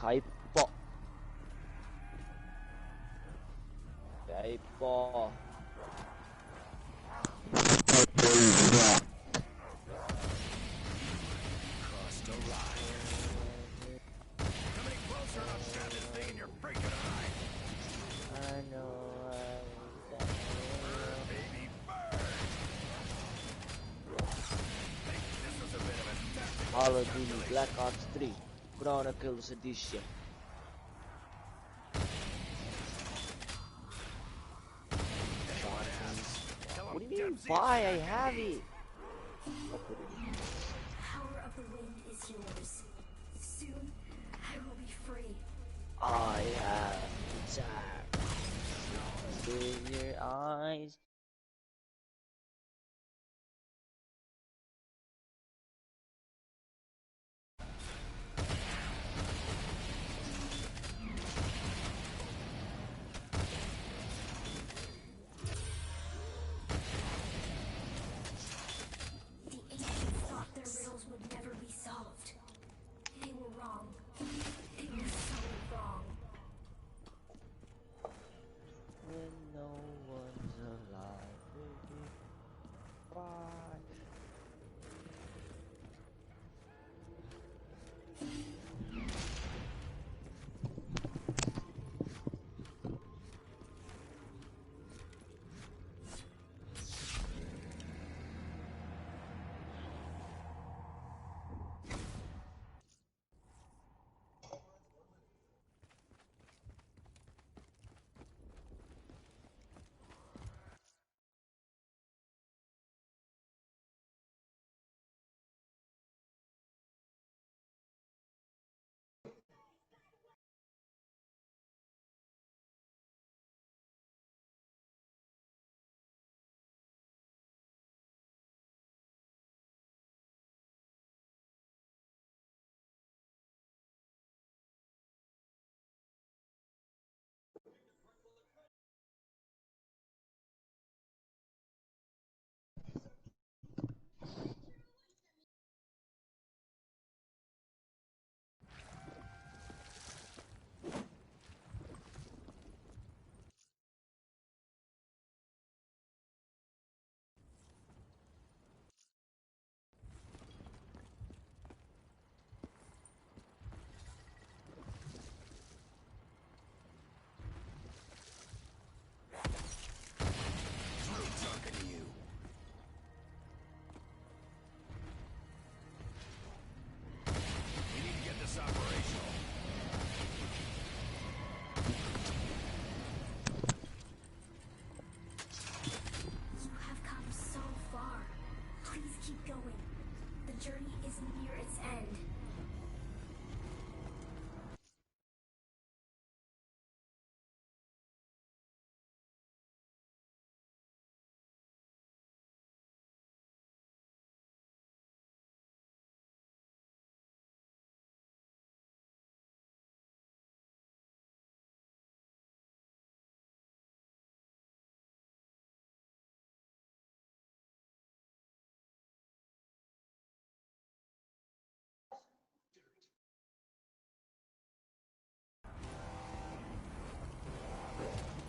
Kay po. Kay po. Crossed a line. Coming closer, I'll stab this thing in your freaking eye. I know Burn, baby, burn. Think this was a bit of a tactical Call of Duty miscalculation. Black Ops 3 Chronicles Edition. Anyone asks, tell 'em What do you mean Dempsey buy? is I back have indeed. it. I'll put it in. Power of the wind is yours. Soon, I will be free. I have time. In your eyes. The ancients thought their riddles would never be solved. They were wrong. They were so wrong. When no one's alive, baby. Bye. Through talking to you. We need to get this operational. You have come so far. Please keep going. The journey is near its end.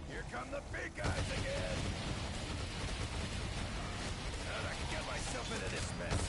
Here come the big guys again. How'd I get myself into this mess?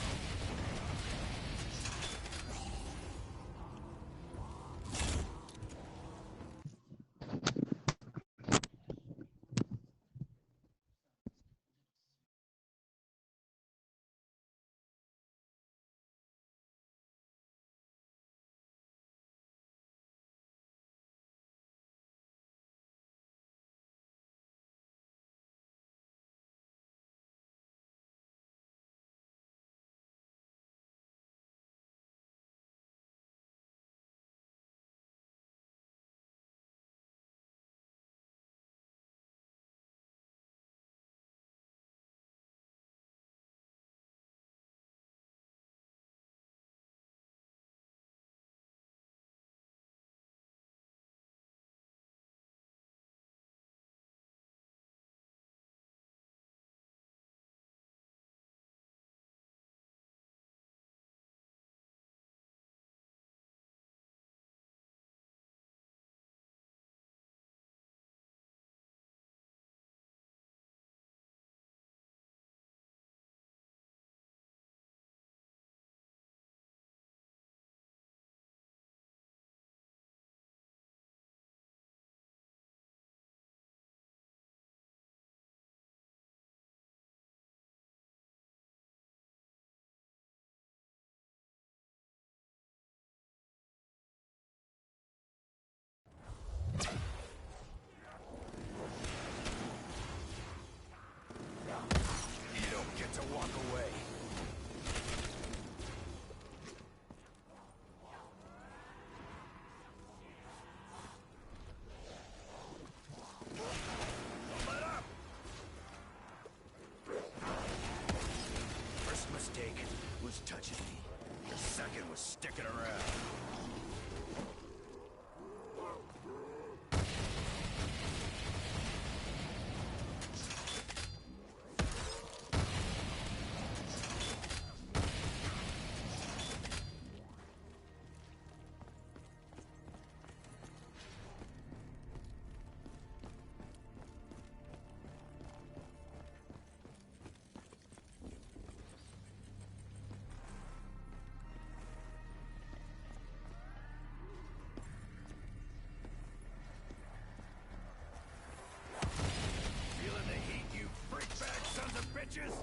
bitches!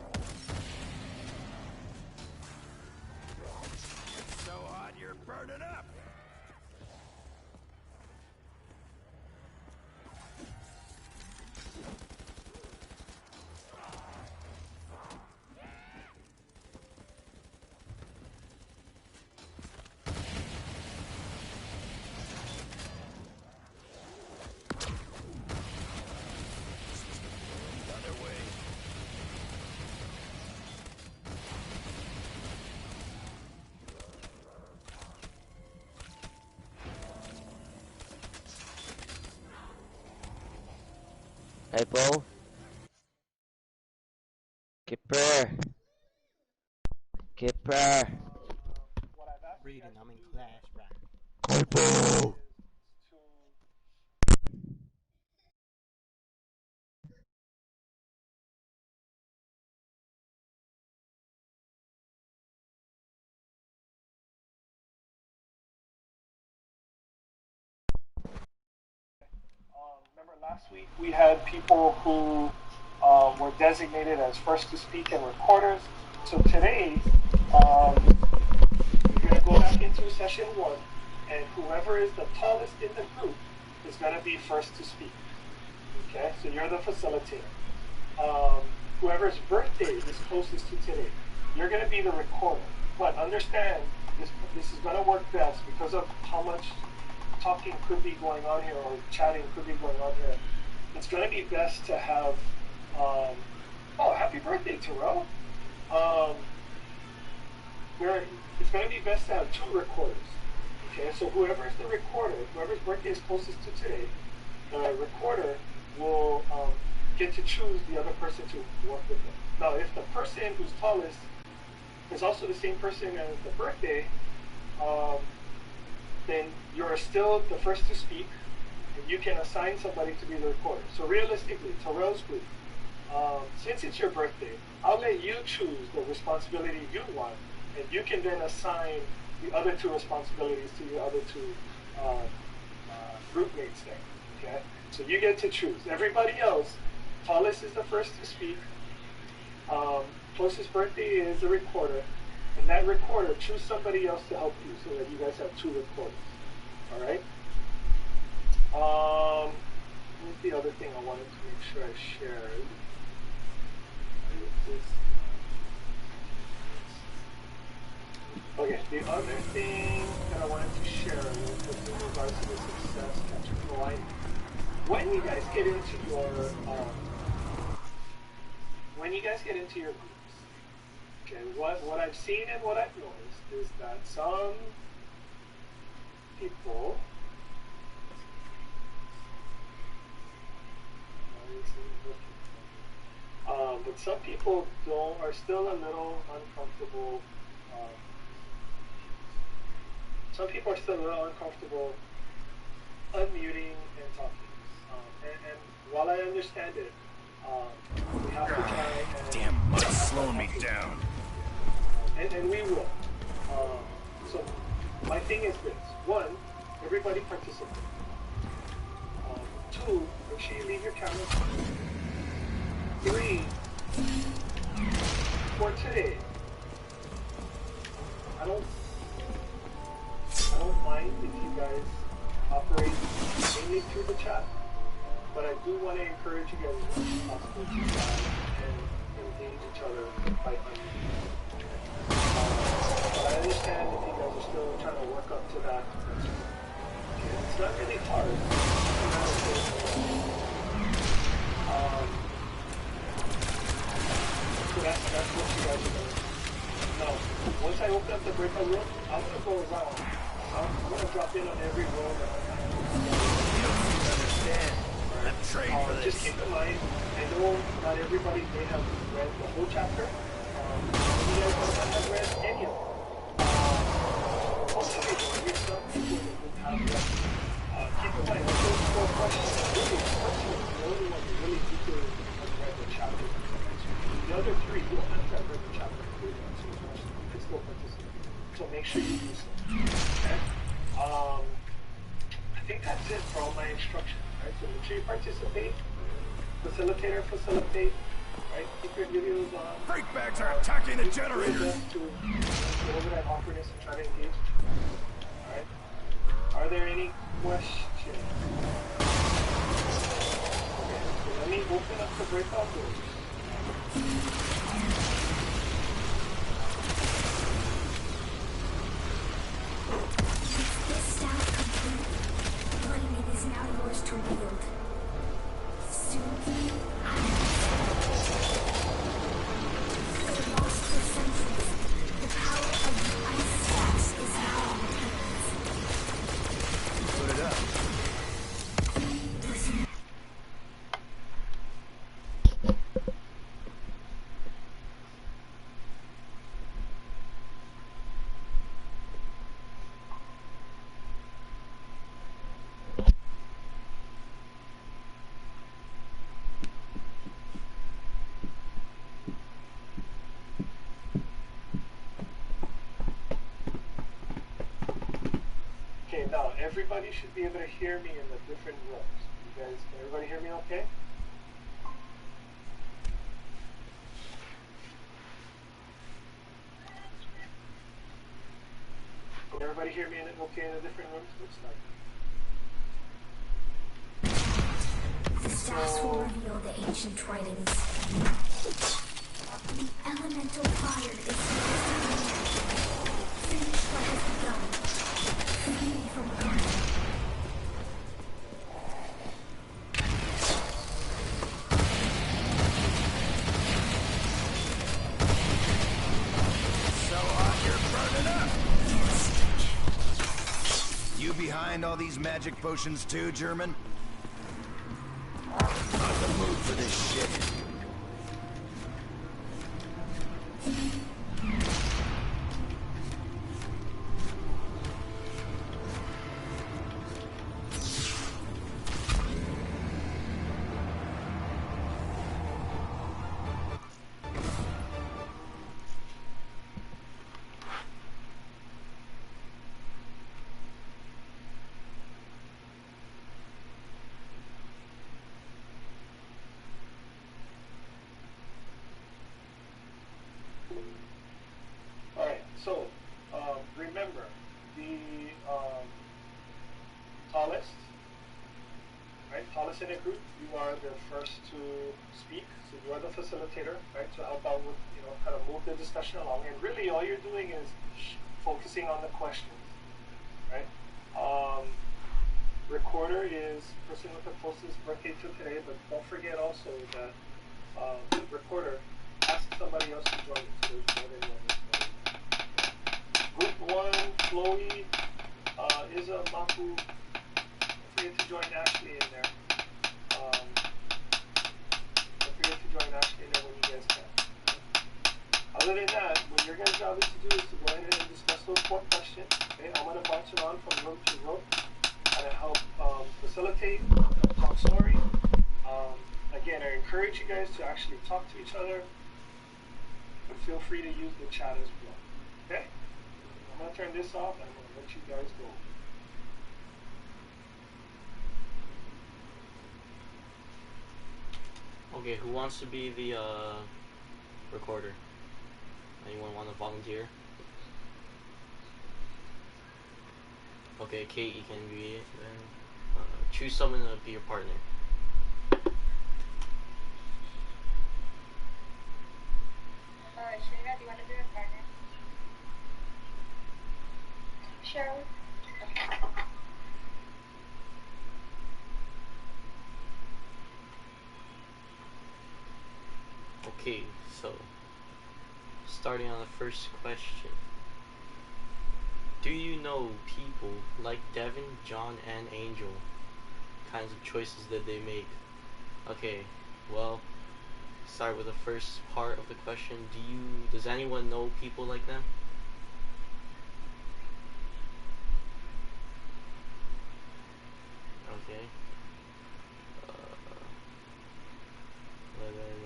It's so hot you're burning up! Hey, Bo. Kipper. Kipper. Reading, I'm in class, bro. Hey, Bo. Remember last week we had people who were designated as first to speak and recorders. So today we're going to go back into session 1, and whoever is the tallest in the group is going to be first to speak. Okay, so you're the facilitator. Whoever's birthday is closest to today, you're going to be the recorder. But understand, this is going to work best because of how much talking could be going on here, or chatting could be going on here. It's going to be best to have, oh, happy birthday, Terrell. It's going to be best to have 2 recorders. Okay, so whoever is the recorder, whoever's birthday is closest to today, the recorder will get to choose the other person to work with them. Now, if the person who's tallest is also the same person as the birthday, then you're still the first to speak, and you can assign somebody to be the recorder. So realistically, Terrell's group, since it's your birthday, I'll let you choose the responsibility you want, and you can then assign the other 2 responsibilities to the other 2 group mates there. Okay? So you get to choose. Everybody else, tallest is the first to speak, closest birthday is the recorder, and that recorder, choose somebody else to help you so that you guys have 2 recorders. Alright? What's the other thing I wanted to make sure I shared? Okay, the other thing that I wanted to share was in regards to the success catcher line. When you guys get into your groups, okay, what I've seen and what I've noticed is that some people but some people are still a little uncomfortable. Some people are still a little uncomfortable unmuting and talking. And while I understand it, we have to try and... Damn mud's slowing me down. And we will. So my thing is this. 1, everybody participate. 2, make sure you leave your cameras on. 3, for today, I don't mind if you guys operate mainly through the chat, but I do want to encourage you guys as much as possible to try and engage each other by unmuting. But I understand if you guys are still trying to work up to that. It's not really hard. So that's what you guys are doing. Now, once I open up the breakout room, I'm going to go around. I'm going to drop in on every room that I have. You don't seem to understand. I'm trained for this. Just keep in mind, I know not everybody may have read the whole chapter. You guys might not have read any of them. Hopefully, there's some people that have read. Keep in mind, those 4 questions are really questions. The only one you really need to have read the chapter. The other 3, you don't have to have read the chapter to answer the question. You can still participate. So make sure you do so. Okay? I think that's it for all my instructions. Right? So make sure you participate. Facilitator, facilitate. Right? Keep your videos on. Freak bags are attacking the Do your generators! best to get over that awkwardness and try to engage. Alright? Are there any questions? Okay, so let me open up the breakout doors. This staff complete. Lightning is now yours to wield. Soon, for lost for centuries, the power of the ice stacks is now in your hands. Put it up. Listen. Okay, now everybody should be able to hear me in the different rooms. You guys, can everybody hear me okay? Can everybody hear me okay in the different rooms? Looks like. The stacks will reveal the ancient writings. The elemental fire is finish what has begun. Free me from guarding. So hot you're burning up! You behind all these magic potions too, German? Not the mood for this shit. Alright, so remember the tallest, right? Tallest in a group, you are the first to speak, so you are the facilitator, right? To help out with, kind of move the discussion along. And really, all you're doing is focusing on the questions, right? Recorder is person with the closest birthday to today, but don't forget also that the recorder asked somebody else to join it, so there's more than one recording. Group 1, Chloe, Isa, Maku, don't forget to join Ashley in there. Don't forget to join Ashley in there when you guys can. Other than that, what your guys' job is to do is to go ahead and discuss those 4 questions. Okay? I'm going to bounce it on from room to room, kind of help facilitate, talk story. Again, I encourage you guys to actually talk to each other, but feel free to use the chat as well. Okay? I'm going to turn this off and I'm going to let you guys go. Okay, who wants to be the recorder? Anyone want to volunteer? Okay, Kate, you can be it then. Choose someone to be your partner. Sharina, do you want to be a partner? Sure. Okay, so starting on the first question. Do you know people like Devin, John, and Angel? Kinds of choices that they make. Okay, well, start with the first part of the question. Does anyone know people like them? Okay. Well then,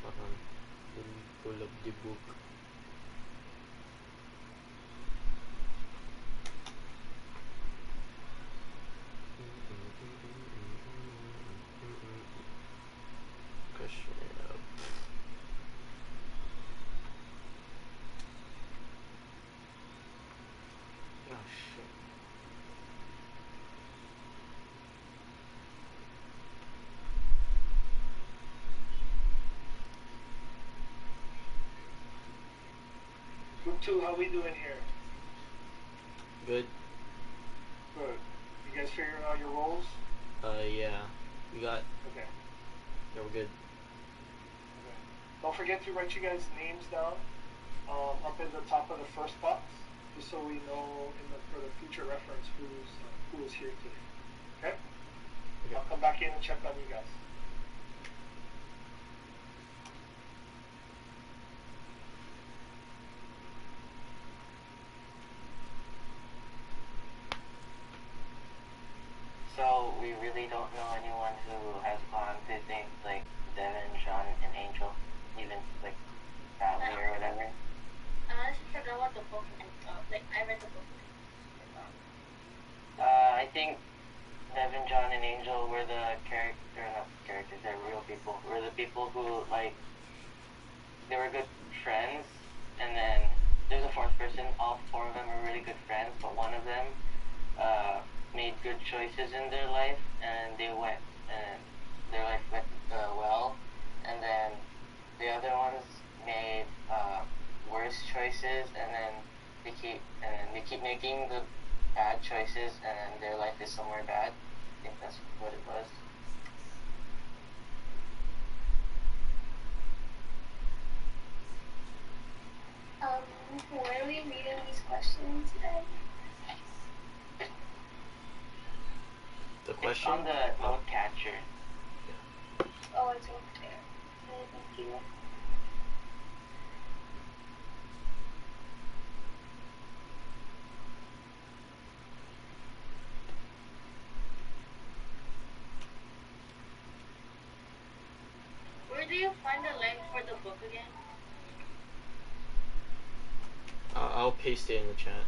hold on. Let me pull up the book. 2, how we doing here? Good. Good. You guys figuring out your roles? Yeah. We got. Okay. Yeah, we're good. Okay. Don't forget to write you guys' names down up in the top of the first box, just so we know for the future reference who is here today. Okay? Okay. I'll come back in and check on you guys. So we really don't know anyone who has gone to things like Devin, Sean, and Angel, even like Sally or whatever. I honestly forgot what the book is. Like, I read the book. I think Devin, John, and Angel were the not characters, they're real people. Were the people who, like, they were good friends, and then there's a fourth person. All 4 of them were really good friends, but one of them made good choices in their life, and their life went well, and then the other ones made worse choices, and then they keep making the bad choices, and then their life is somewhere bad. I think that's what it was. Where are we reading these questions today? The It's question? on the note catcher. Oh, it's over there. Okay, thank you. Where do you find the link for the book again? I'll paste it in the chat.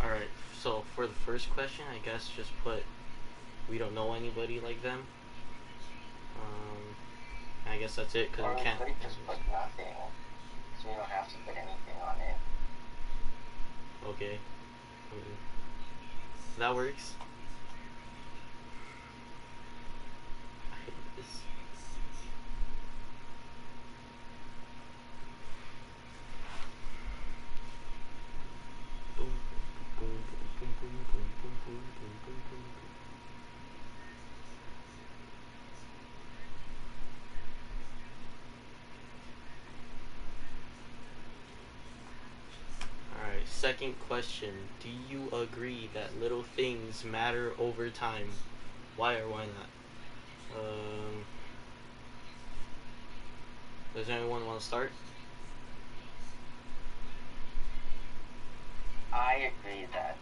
Alright, so for the first question, I guess just put, we don't know anybody like them. I guess that's it, because Or we we can't. could just put nothing, so we don't have to put anything on it. Okay. That works. I hate this. Boom, boom, boom, boom, boom, boom, boom, boom, boom, boom, boom. Alright, second question. Do you agree that little things matter over time? Why or why not? Does anyone want to start? I agree that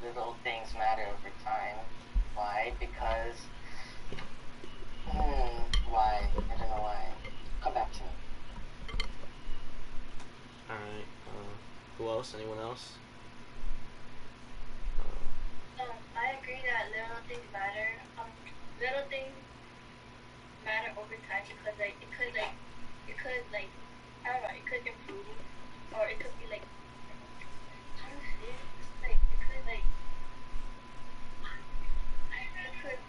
little things matter over time. Why? Because why? I don't know why. Come back to me. Alright, who else? Anyone else? I agree that little things matter. Little things matter over time because I don't know, it could improve, or it could be like, how do you say it? Like, it could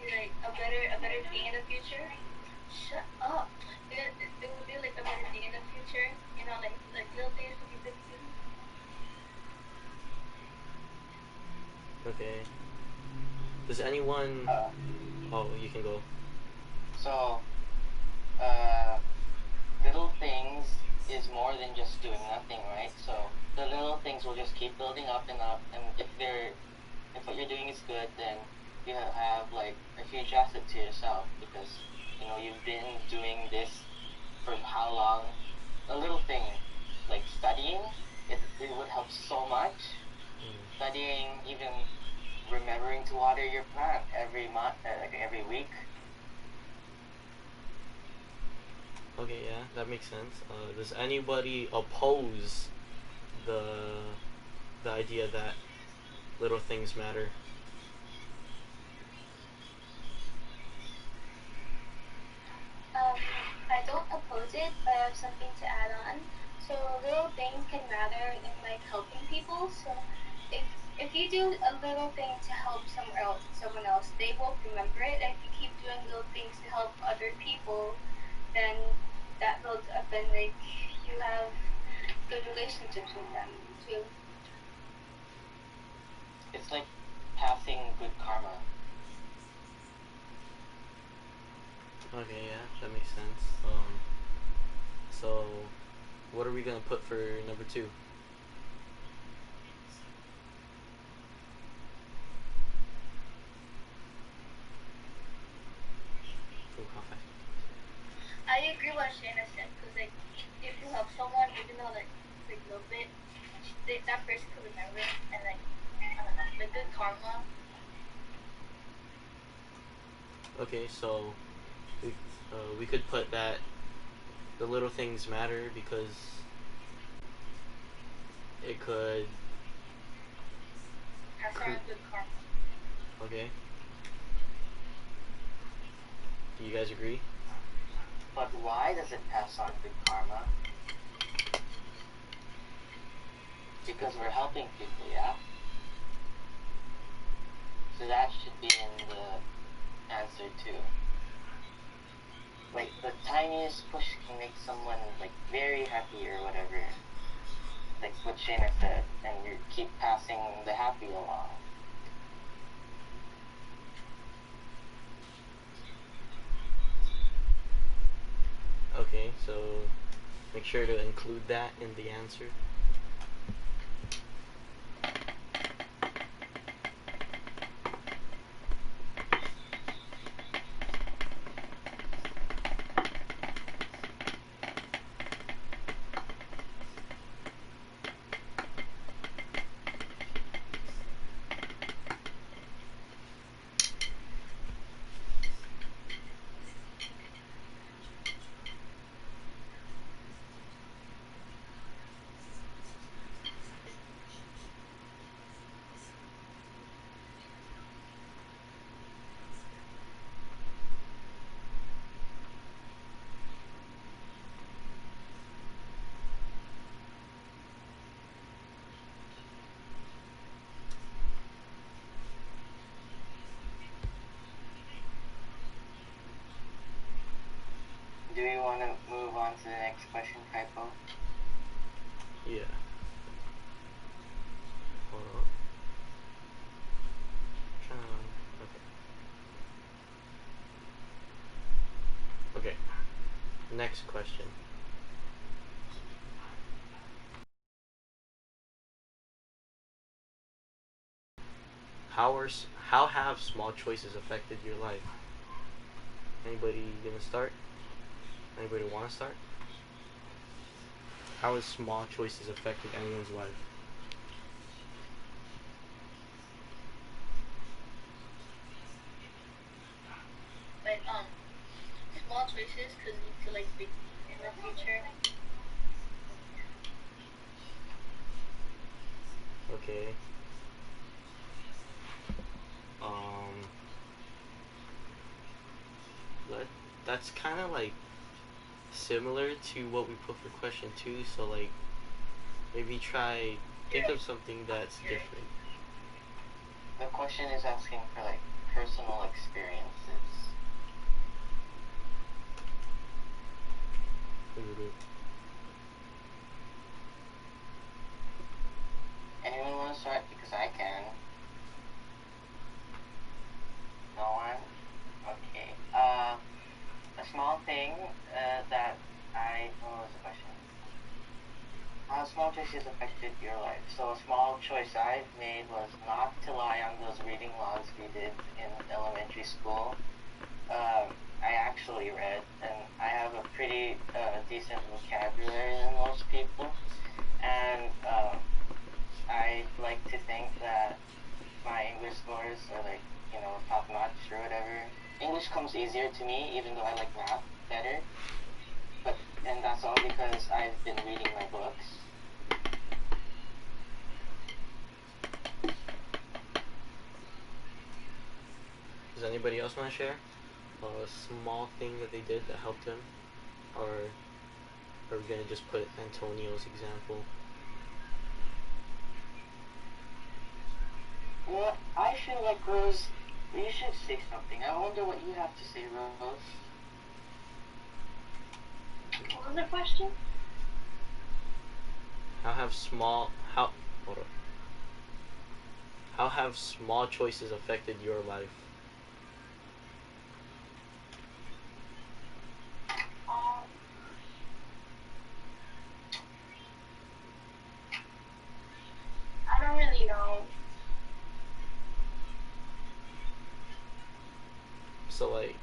be like a better thing in the future. Shut up. It would be like a better thing in the future. You know, like little things would be big things. Okay. Does anyone... Oh, you can go. So, little things is more than just doing nothing, right? So the little things will just keep building up, and if what you're doing is good, then you have like a huge asset to yourself, because you've been doing this for how long? A little thing like studying, it would help so much. Studying, even remembering to water your plant every month, like every week. Okay, yeah, that makes sense. Does anybody oppose the idea that little things matter. I don't oppose it, but I have something to add on. So little things can matter in like helping people. So if if you do a little thing to help someone else, they will remember it. And if you keep doing little things to help other people, then that builds up, and like you have good relationships with them too. It's like passing good karma. Okay, yeah, that makes sense. So what are we gonna put for number 2? Ooh, how fast? I agree what Shayna said, because like if you help someone, even though like a little bit, that person could remember it, and like I don't know, the good karma. Okay, so we could put that the little things matter because it could. Pass on good karma. Okay. Do you guys agree? But why does it pass on good karma? Because we're helping people, yeah? So that should be in the answer too. Like the tiniest push can make someone like very happy or whatever. Like what Shayna said, and you keep passing the happy along. Okay, so make sure to include that in the answer. Do we want to move on to the next question, Kaipo? Yeah. Hold on. Okay. Okay. Next question. How have small choices affected your life? Anybody gonna start? Anybody want to start? How has small choices affected anyone's life? Like small choices could lead to like big in the future. Okay. That's kind of like similar to what we put for question 2. So like, maybe think of something that's different. The question is asking for like personal experiences. Anyone want to start? Because I can. No one? Okay. A small thing that what was the question? How small choices affected your life? So a small choice I made was not to lie on those reading logs we did in elementary school. I actually read, and I have a pretty decent vocabulary than most people, and I like to think that my English scores are like, top notch or whatever. English comes easier to me, even though I like math better. And that's all because I've been reading my books. Anybody else want to share a small thing that they did that helped them, or are we gonna just put Antonio's example? Well, I feel like Rose, you should say something. I wonder what you have to say, Rose. What was the question? How have small choices affected your life? I don't really know. So like,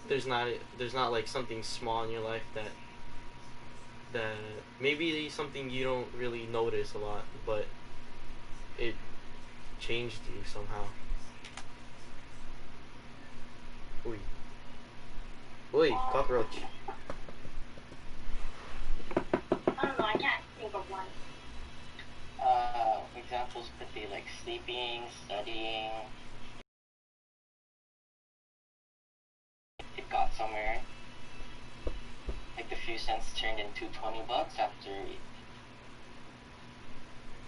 there's not like something small in your life that maybe something you don't really notice a lot, but it changed you somehow. Oi. Oi, cockroach. I don't know, I can't think of one. Examples could be like sleeping, studying. It got somewhere. Like the few cents turned into $20 after a week.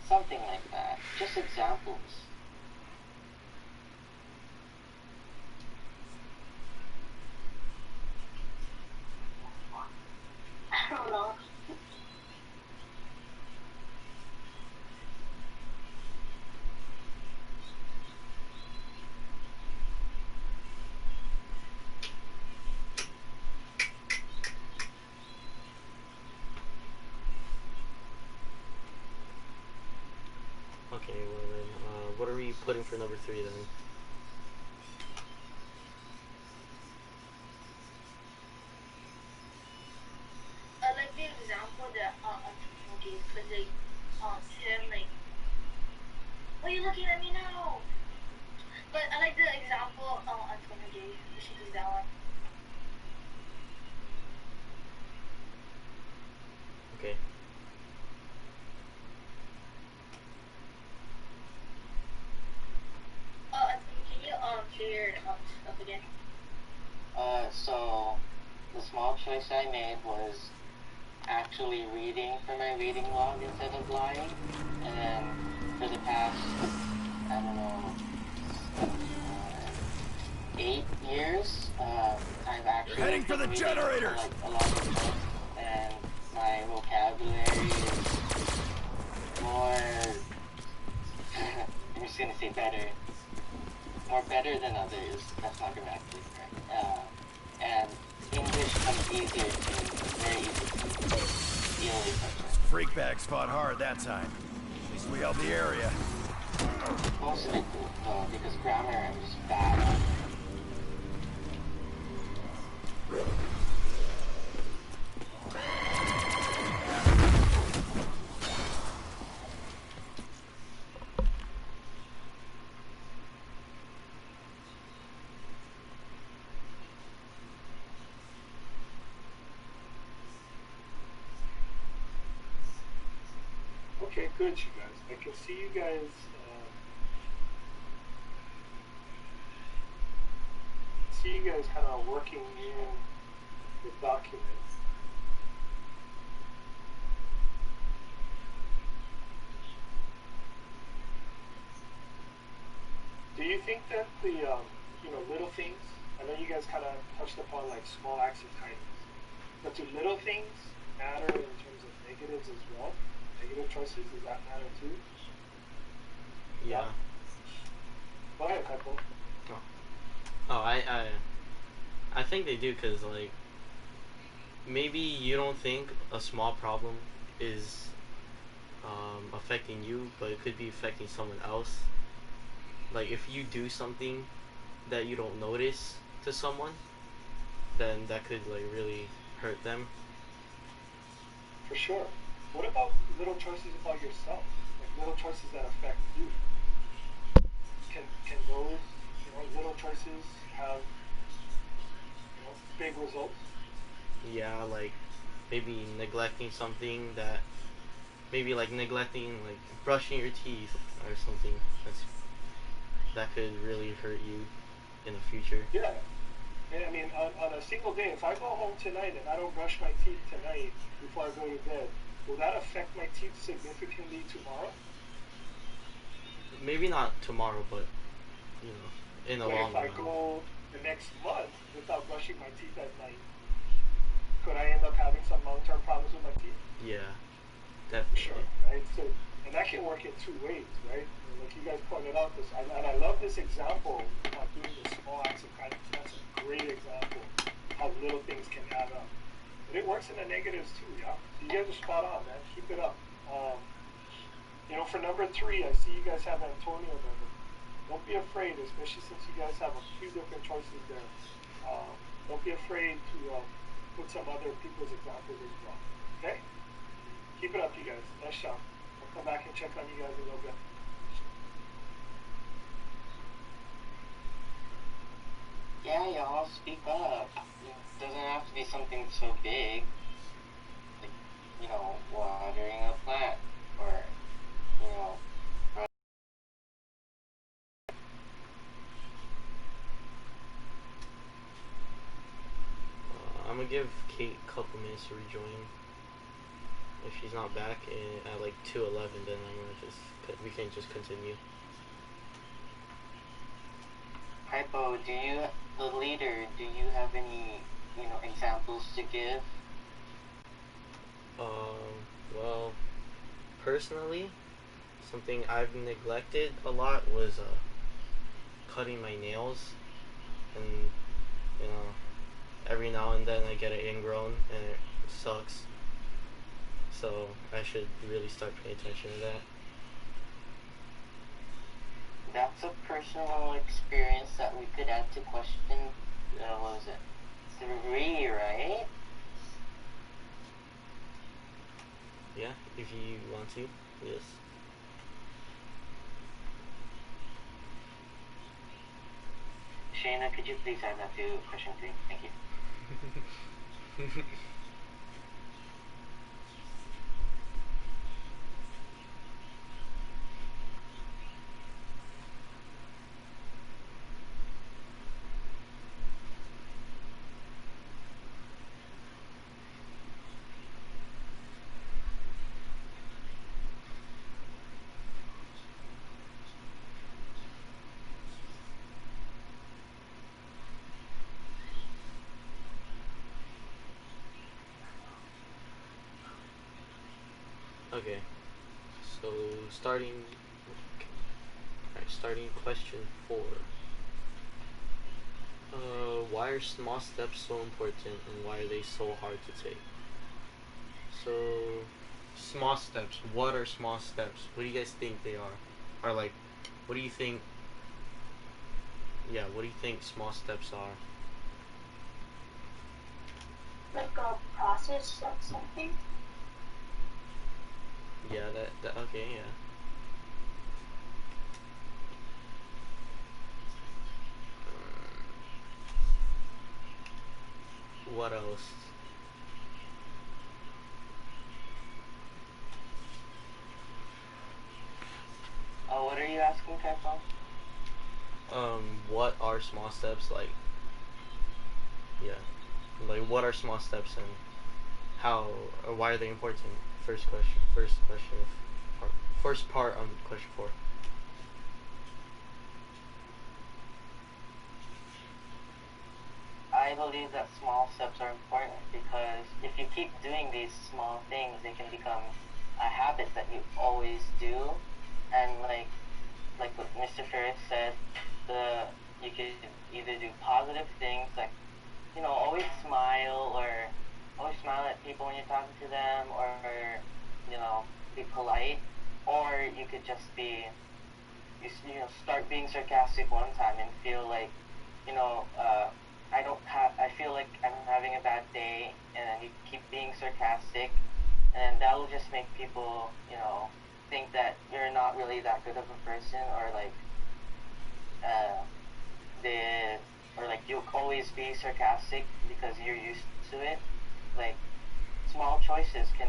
Something like that. Just examples. I don't know. Okay, well then, what are we putting for number 3 then? I like the example that Antonio gave, because like, him like, why are you looking at me now? But I like the example Antonio gave. You should use that one. Okay. Antonio, can you share your stuff again? So the small choice I made was actually reading for my reading log instead of lying. And then for the past, I don't know, 8 years, I've actually You're heading for the been reading, generators! like, a lot of books, and my vocabulary is more, I'm just gonna say better, more better than others. That's not grammatically correct. And English comes easier to me, very easy to deal with. Freak bags fought hard that time. At least we held the area. Most of it, though, because grammar I'm just bad at. Okay, good, you guys. I can see you guys. See you guys kind of working in the document. Do you think that the little things? I know you guys kind of touched upon like small acts of kindness, but do little things matter in terms of negatives as well? Negative choices, does that matter too? Yeah. Go ahead, Kaipo. Oh, I think they do, because like, maybe you don't think a small problem is affecting you, but it could be affecting someone else. Like, if you do something that you don't notice to someone, then that could like really hurt them. For sure. What about little choices about yourself? Like little choices that affect you? Can those little choices have big results? Yeah, like maybe neglecting something that, maybe like neglecting like brushing your teeth or something that could really hurt you. in the future. Yeah. And I mean, on a single day, if I go home tonight and I don't brush my teeth tonight before I go to bed, will that affect my teeth significantly tomorrow? Maybe not tomorrow, but you know, in the But long if I run. go the next month without brushing my teeth at night, could I end up having some long-term problems with my teeth? Yeah, Sure, definitely. right? So, and that can work in two ways, right? And like you guys pointed out, and I love this example of doing the small acts of kindness. That's a great example how little things can add up. But it works in the negatives too, yeah? So you guys are spot on, man. Keep it up. For number 3, I see you guys have Antonio there. Don't be afraid, especially since you guys have a few different choices there. Don't be afraid to put some other people's examples as well. Okay? Keep it up, you guys. Nice job. I'll come back and check on you guys a little bit. Yeah, y'all speak up. It doesn't have to be something so big, like, watering a plant, or, you know, I'm gonna give Kate a couple minutes to rejoin. If she's not back at like 2:11, then I'm gonna we can just continue. Hypo, the leader, do you have any, examples to give? Well, personally, something I've neglected a lot was cutting my nails, and every now and then I get it ingrown and it sucks. So I should really start paying attention to that. That's a personal experience that we could add to question, what was it? 3, right? Yeah, if you want to, yes. Shayna, could you please add that to question 3? Thank you. Okay, so starting question 4. Why are small steps so important, and why are they so hard to take? So, small steps. What are small steps? What do you guys think they are? Or like, what do you think? Yeah, what do you think small steps are? Like a process of something. Yeah, that okay, yeah. What else? What are you asking, Kaipo? What are small steps like? Yeah, like what are small steps and how or why are they important? First question. First part on question 4. I believe that small steps are important because if you keep doing these small things, they can become a habit that you always do. And like what Mr. Ferris said, you could either do positive things like always smile at people when you're talking to them, or be polite, or you could just start being sarcastic one time and feel like you know I feel like I'm having a bad day, and then you keep being sarcastic, and that will just make people think that you're not really that good of a person, or uh, the or like you'll always be sarcastic because you're used to it. Like small choices can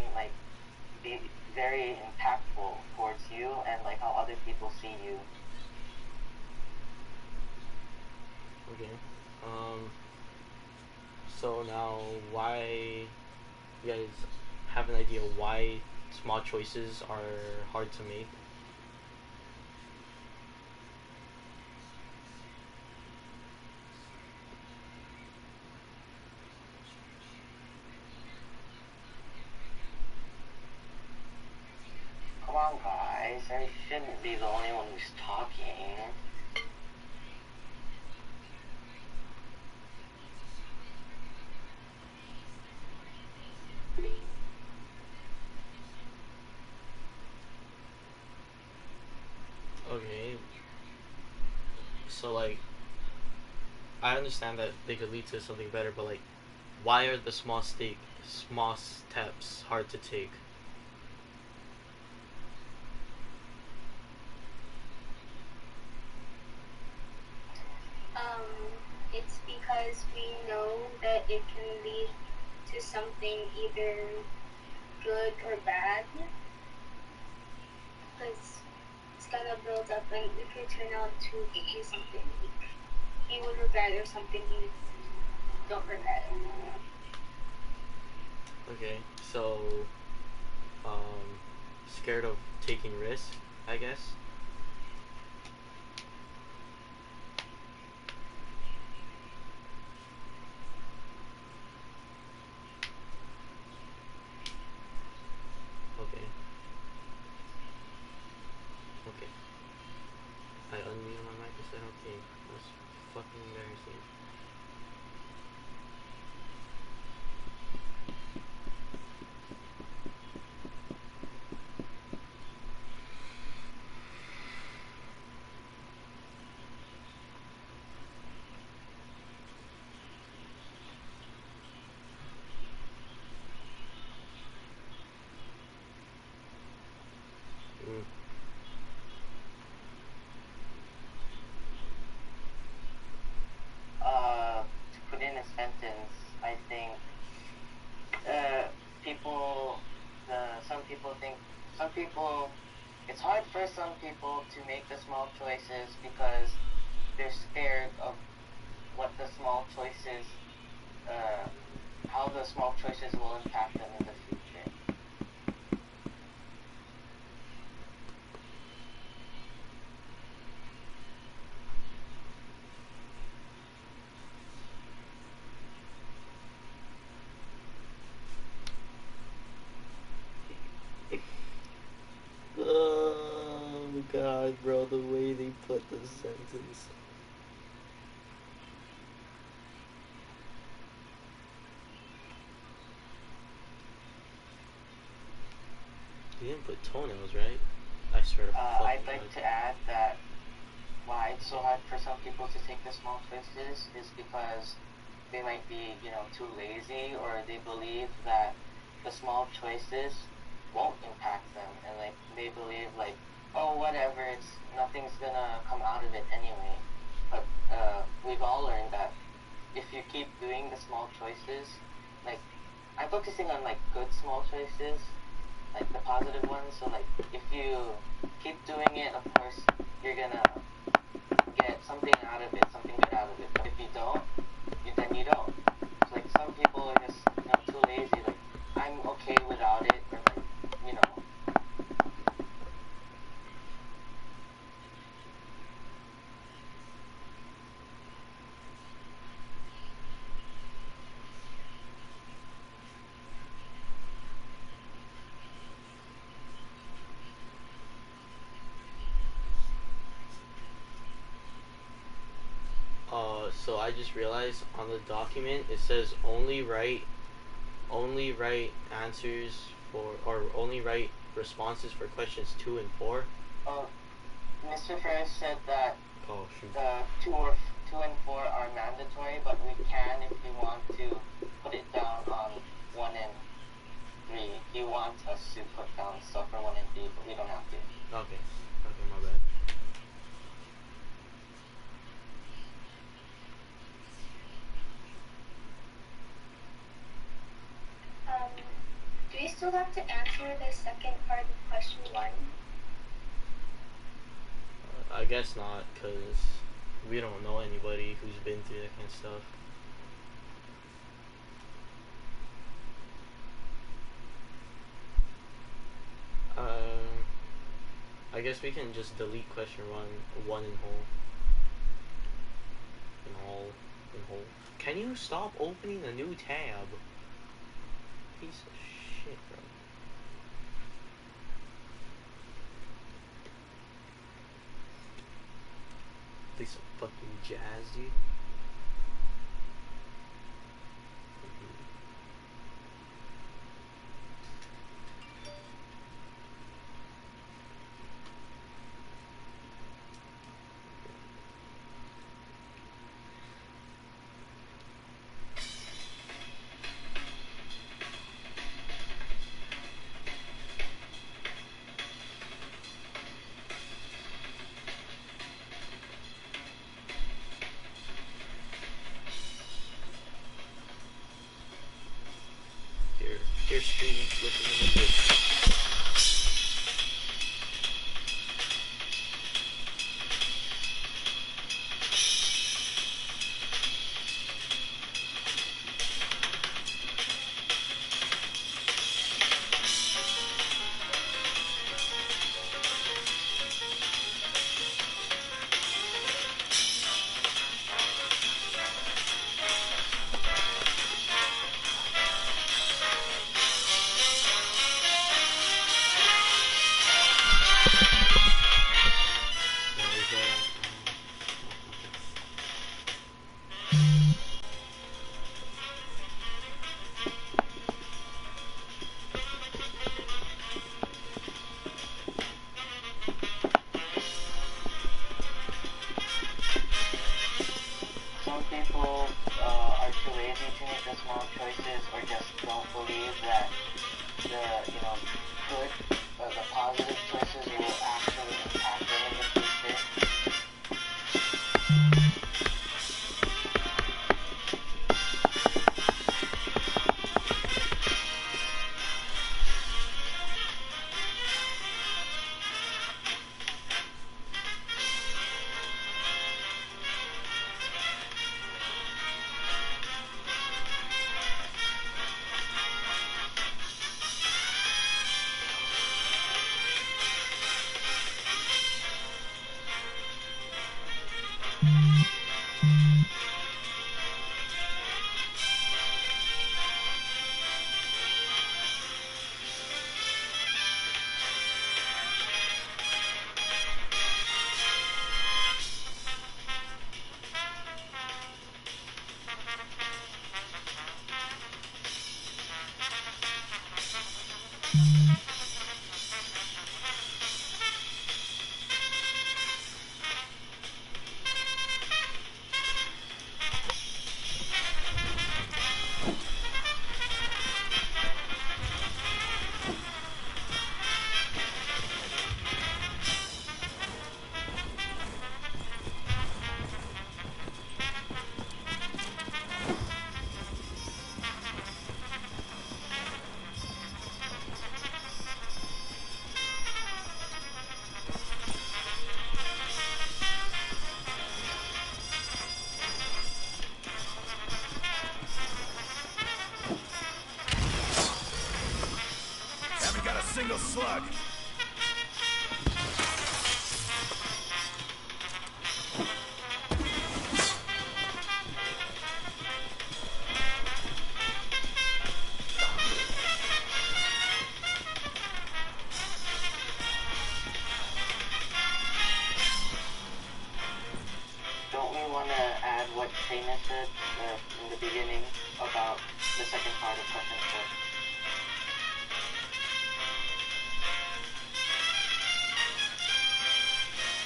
be very impactful towards you and like how other people see you. Okay. Um. So now, why you guys have an idea why small choices are hard to make? Come on, guys. I shouldn't be the only one who's talking. Okay. So like, I understand that they could lead to something better, but like, why are the small steps hard to take? Um, it's because we know that it can lead to something either good or bad. Because it's gonna build up and it could turn out to be something you would regret or something you don't regret. Okay. So, um, scared of taking risks, I guess. Okay. Okay. I unmuted my mic and said okay. That's fucking embarrassing. Mm. To put in a sentence, I think people, some people, it's hard for some people to make the small choices because they're scared of what the small choices, uh, how the small choices will impact them in the future. Oh god, bro, the way they put the sentence. You didn't put toenails, right? I swear to fucking I'd like God. to add that why it's so hard for some people to take the small choices is because they might be, too lazy, or they believe that the small choices won't impact them, and like they believe like, oh, whatever, it's nothing's gonna come out of it anyway. But we've all learned that if you keep doing the small choices, like I'm focusing on like good small choices, like the positive ones. So like if you keep doing it, of course you're gonna get something out of it, something good out of it. But if you don't, then you don't. So like some people are just too lazy. Like I'm okay without it, or like you know. So I just realized on the document it says only write answers for, or only write responses for questions 2 and 4. Mr. Ferris said that Oh shoot. 2 and 4 are mandatory, but we can, if we want to, put it down on 1 and 3. He wants us to put down stuff for 1 and 3, but we don't have to. Okay. Okay, my bad. Do we still have to answer the second part of question 1? I guess not, cause we don't know anybody who's been through that kind of stuff. I guess we can just delete question one in whole. In whole. Can you stop opening a new tab? Piece of shit, bro. Play some fucking jazz, dude. Here's students listening to this. Some people are too lazy to make the small choices, or just don't believe that the good or the positive choices will actually impact them in the future. Haven't got a single slug. Don't we want to add what Shayna said in the beginning about the second part of question 4?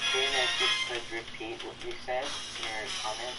Shayna, if you could repeat what you said in your comment.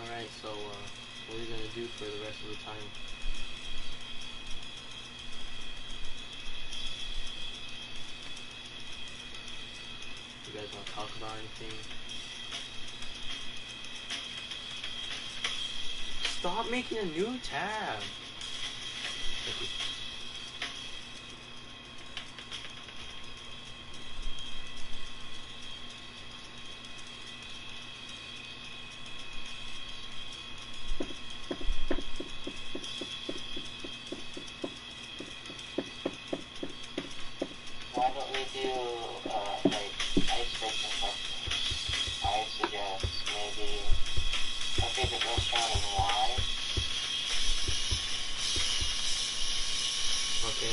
Alright, so what are you gonna do for the rest of the time? You guys want to talk about anything? Stop making a new tab! Thank you. Why don't we do, like, ice-breaking questions? I suggest maybe a favorite restaurant and why. Okay,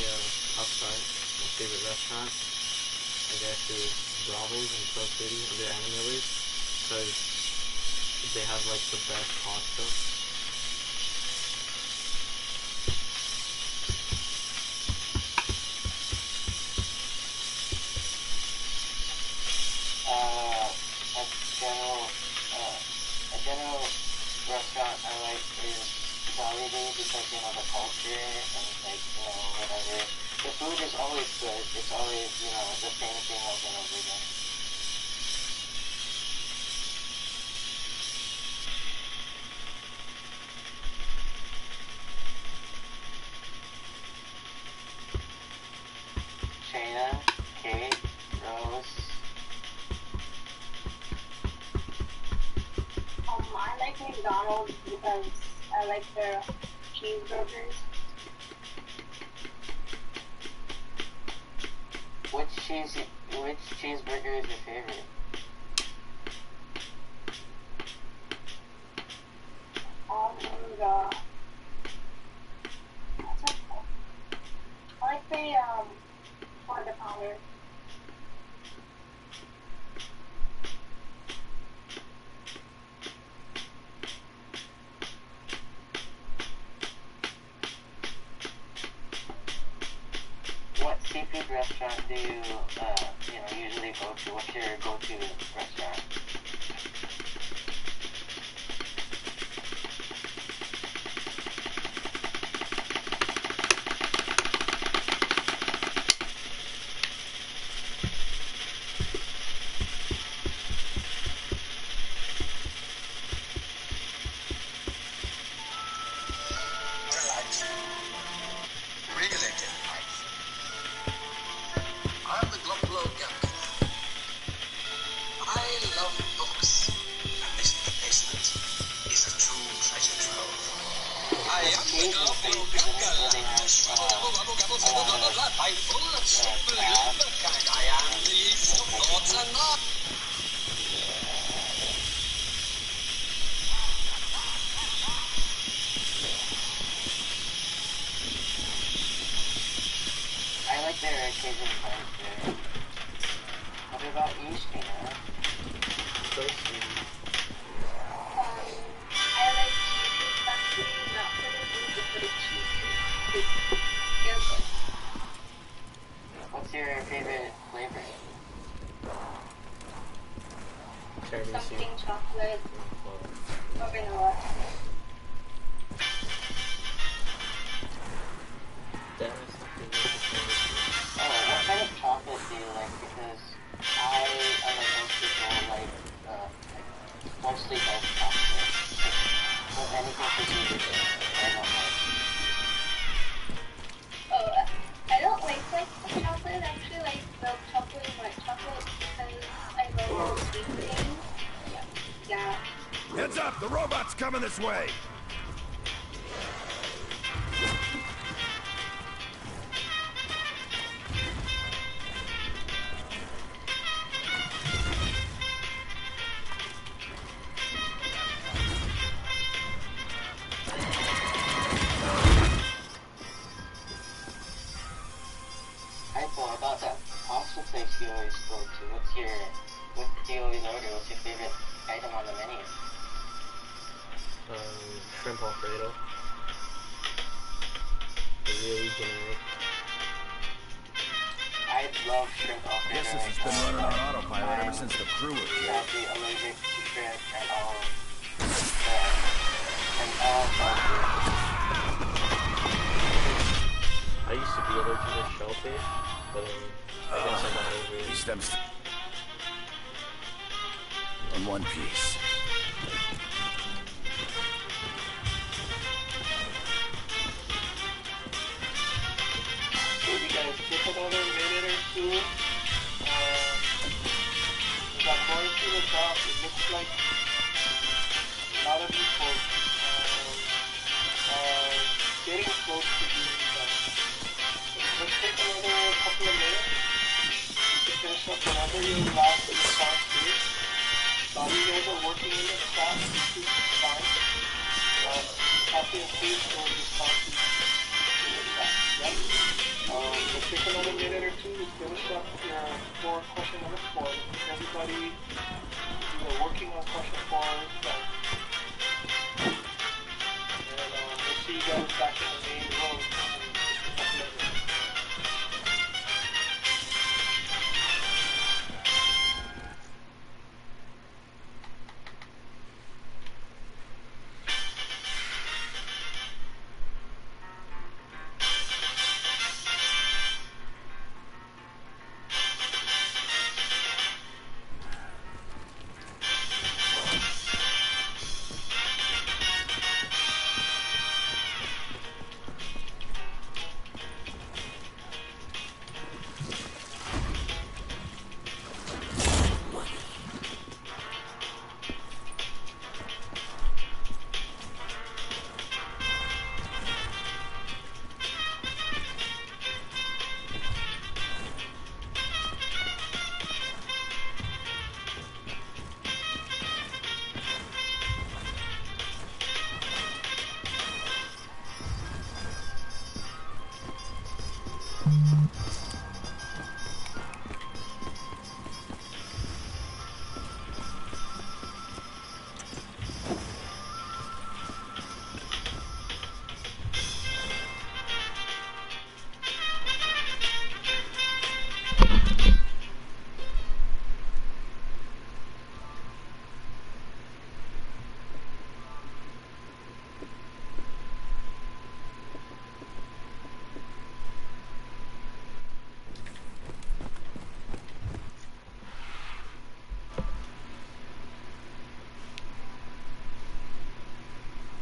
I'll start. My favorite restaurant, I guess, is Bravo's in Pro City under Animillers, because they have, like, the best pasta. A general restaurant I like is Jollibee because, you know, the culture and, like, you know, whatever. The food is always good. It's always, you know, the same thing over and over again. Shayna, Kate, Rose. I like McDonald's because I like their cheeseburgers. Which cheeseburger is your favorite? I like the Quarter Pounder. What seafood restaurant do you, usually go to? What's your go-to restaurant? Relax. Really relax. I'm the Globlo Gapkin. I love books, and this basement is a true treasure trove. I am the Globlo Gapkin. I'm full of super and I am the thoughts and not. I like their Cajun fries there. What about you, Shayna? So sweet. I like Cheesecake Factory, not for the food, but for the cheesecake. They're good. What's your favorite flavor? Tiramisu. Something chocolate Well, or vanilla. that is something interesting. Oh, what kind of chocolate do you like? Because I, unlike most people, like, mostly dark chocolate. But anything to do with it, I don't like. Oh, I don't like the chocolate. I actually like milk chocolate and white chocolate because I love the sweet things. Yeah. Heads up, the robot's coming this way. Hypo, about that pasta place you always go to, what do you always order? What's your favorite item on the menu? Shrimp Alfredo. Really generic. I love shrimp Alfredo. Guess this has been running on autopilot ever since the crew were killed. Sadly allergic to shrimp and all the bit, but I guess I got over These it. stems in one piece. So you guys take another minute or two. As I'm going through the job, it looks like a lot of you folks are getting close to being done. So let's take another couple of minutes to finish up whatever your last response is. While you guys are working in the chat, this is fine. Copy and paste those responses in the chat. Yep. Let's take another minute or two to finish up your question number 4. Everybody working on question 4 is done. And we'll see you guys back in the main room in just a couple of minutes.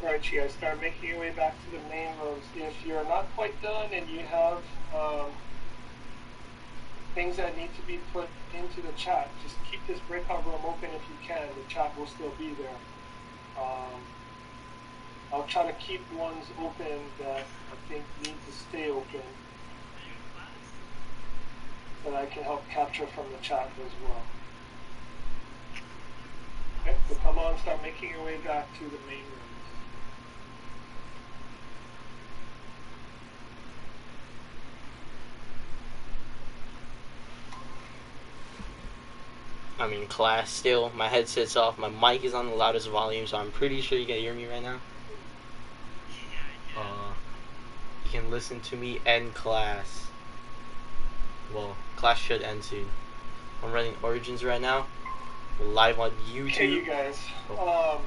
Alright, you guys start making your way back to the main rooms. If you're not quite done and you have things that need to be put into the chat, just keep this breakout room open if you can. The chat will still be there. I'll try to keep ones open that I think need to stay open, that I can help capture from the chat as well. Okay, so come on, start making your way back to the main rooms. I'm in class still. My headset's off. My mic is on the loudest volume, so I'm pretty sure you can hear me right now. You can listen to me end class. Well, class should end soon. I'm running Origins right now. We're live on YouTube. Okay, you guys. We'll